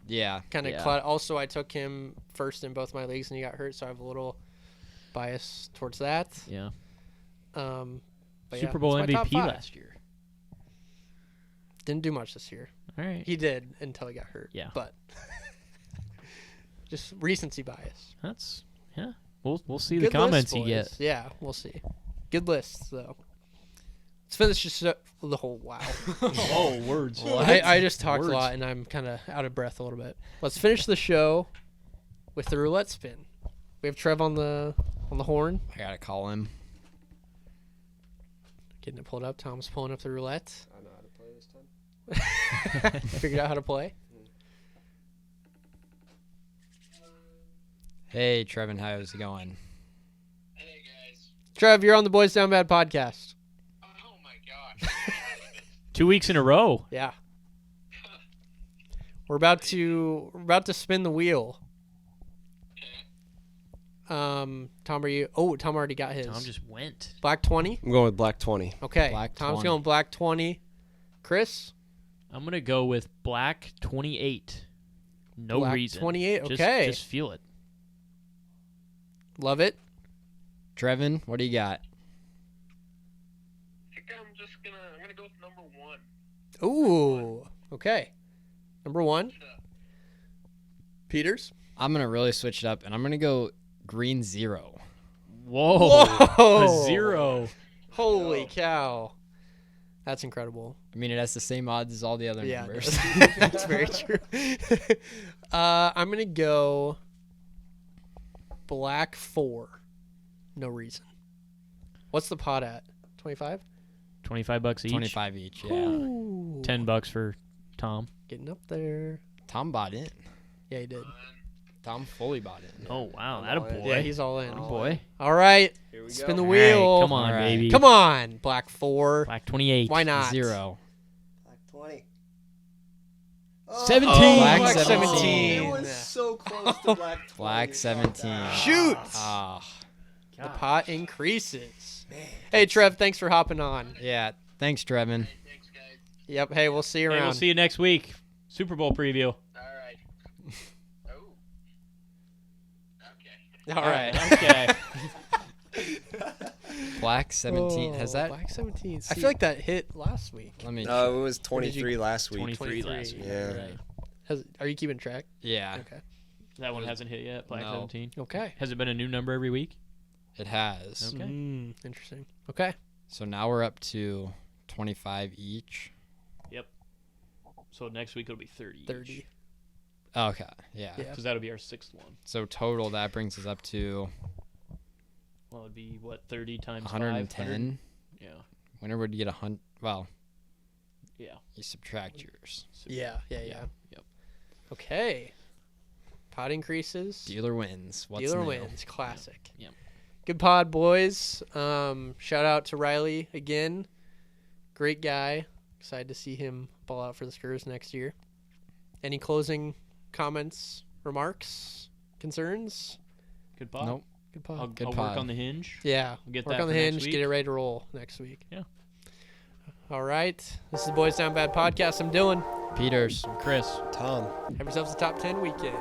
Yeah. kind of Yeah. Also, I took him first in both my leagues and he got hurt, so I have a little bias towards that. Yeah. But Super yeah, Bowl that's my top MVP 5. last year. Didn't do much this year. All right. He did until he got hurt. Yeah. But just recency bias. That's We'll see Good the comments list, you get. boys. Yeah, we'll see. Good lists though. Let's finish just the whole wow. Oh, words. I just talked Words. a lot and I'm kind of out of breath a little bit. Let's finish the show with the roulette spin. We have Trev on the horn. I got to call him. Getting it pulled up. Tom's pulling up the roulette. I know how to play this time. Figured out how to play. Hey, Trevin, how's it going? Hey guys. Trev, you're on the Boys Down Bad podcast. Oh my gosh. 2 weeks in a row. Yeah. We're about to spin the wheel. Tom, are you? Oh, Tom already got his. Tom just went. Black 20. I'm going with black 20. Okay. Black Tom's 20. going black 20. Chris. I'm going to go with black 28. No Black reason. 28. Okay. Just feel it. Love it. Trevin, what do you got? I think I'm gonna go with number 1. Ooh. Okay. Number 1. Peters. I'm going to really switch it up, and I'm going to go green 0. Whoa. Whoa. A 0. Holy cow. That's incredible. I mean, it has the same odds as all the other Yeah, numbers. that's very true. I'm going to go black 4. No reason. What's the pot at? 25? $25 each. 25 each, yeah. Ooh. $10 for Tom. Getting up there. Tom bought in. Yeah, he did. Tom fully bought in. Oh, wow. I'm That a all in. boy. Yeah, he's all in. That a boy. All right. Here we Spin go. the All right, wheel. come on, All right. baby. Come on. Black 4. Black 28. Why not? 0. Black 20. 17. Oh, Black black 17. 17. It was so close to black 20. Black 17. Shoot. Ah, The pot increases. Hey, Trev, thanks for hopping on. yeah. Thanks, Trevin. Thanks guys. Yep. Hey, we'll see you Hey, around. we'll see you next week. Super Bowl preview. All right. Oh. Okay. All right. Okay. Black 17. Has that? Black 17? I See- feel like that hit last week. Let me. No, it was Or did you- 23 last week. 23 last week. Yeah. Right. Are you keeping track? Yeah. Okay. That one hasn't hit yet. Black No. 17. Okay. Has it been a new number every week? It has. Okay. Interesting. Okay. So now we're up to 25 each. So next week it'll be 30. 30. Okay. Yeah. Yeah. Because that'll be our 6th one. So total, that brings us up to Well, it'd be what, 30 times 110. Yeah. Winner would get 100. Well, Yeah. you subtract yours. Yeah. Yep. Okay. Pot increases. Dealer wins. What's Dealer new? wins. Classic. Yep. Good pod, boys. Shout out to Riley again. Great guy. Excited to see him ball out for the Skurs next year. Any closing comments, remarks, concerns? Good pod. Nope. Good pod. I'll Good work pod. on the hinge. Yeah. Get Work that on the for next hinge. week. Get it ready to roll next week. Yeah. All right. This is the Boys Down Bad podcast. I'm Dylan. Peters. Chris. Tom. Have yourselves a top 10 weekend.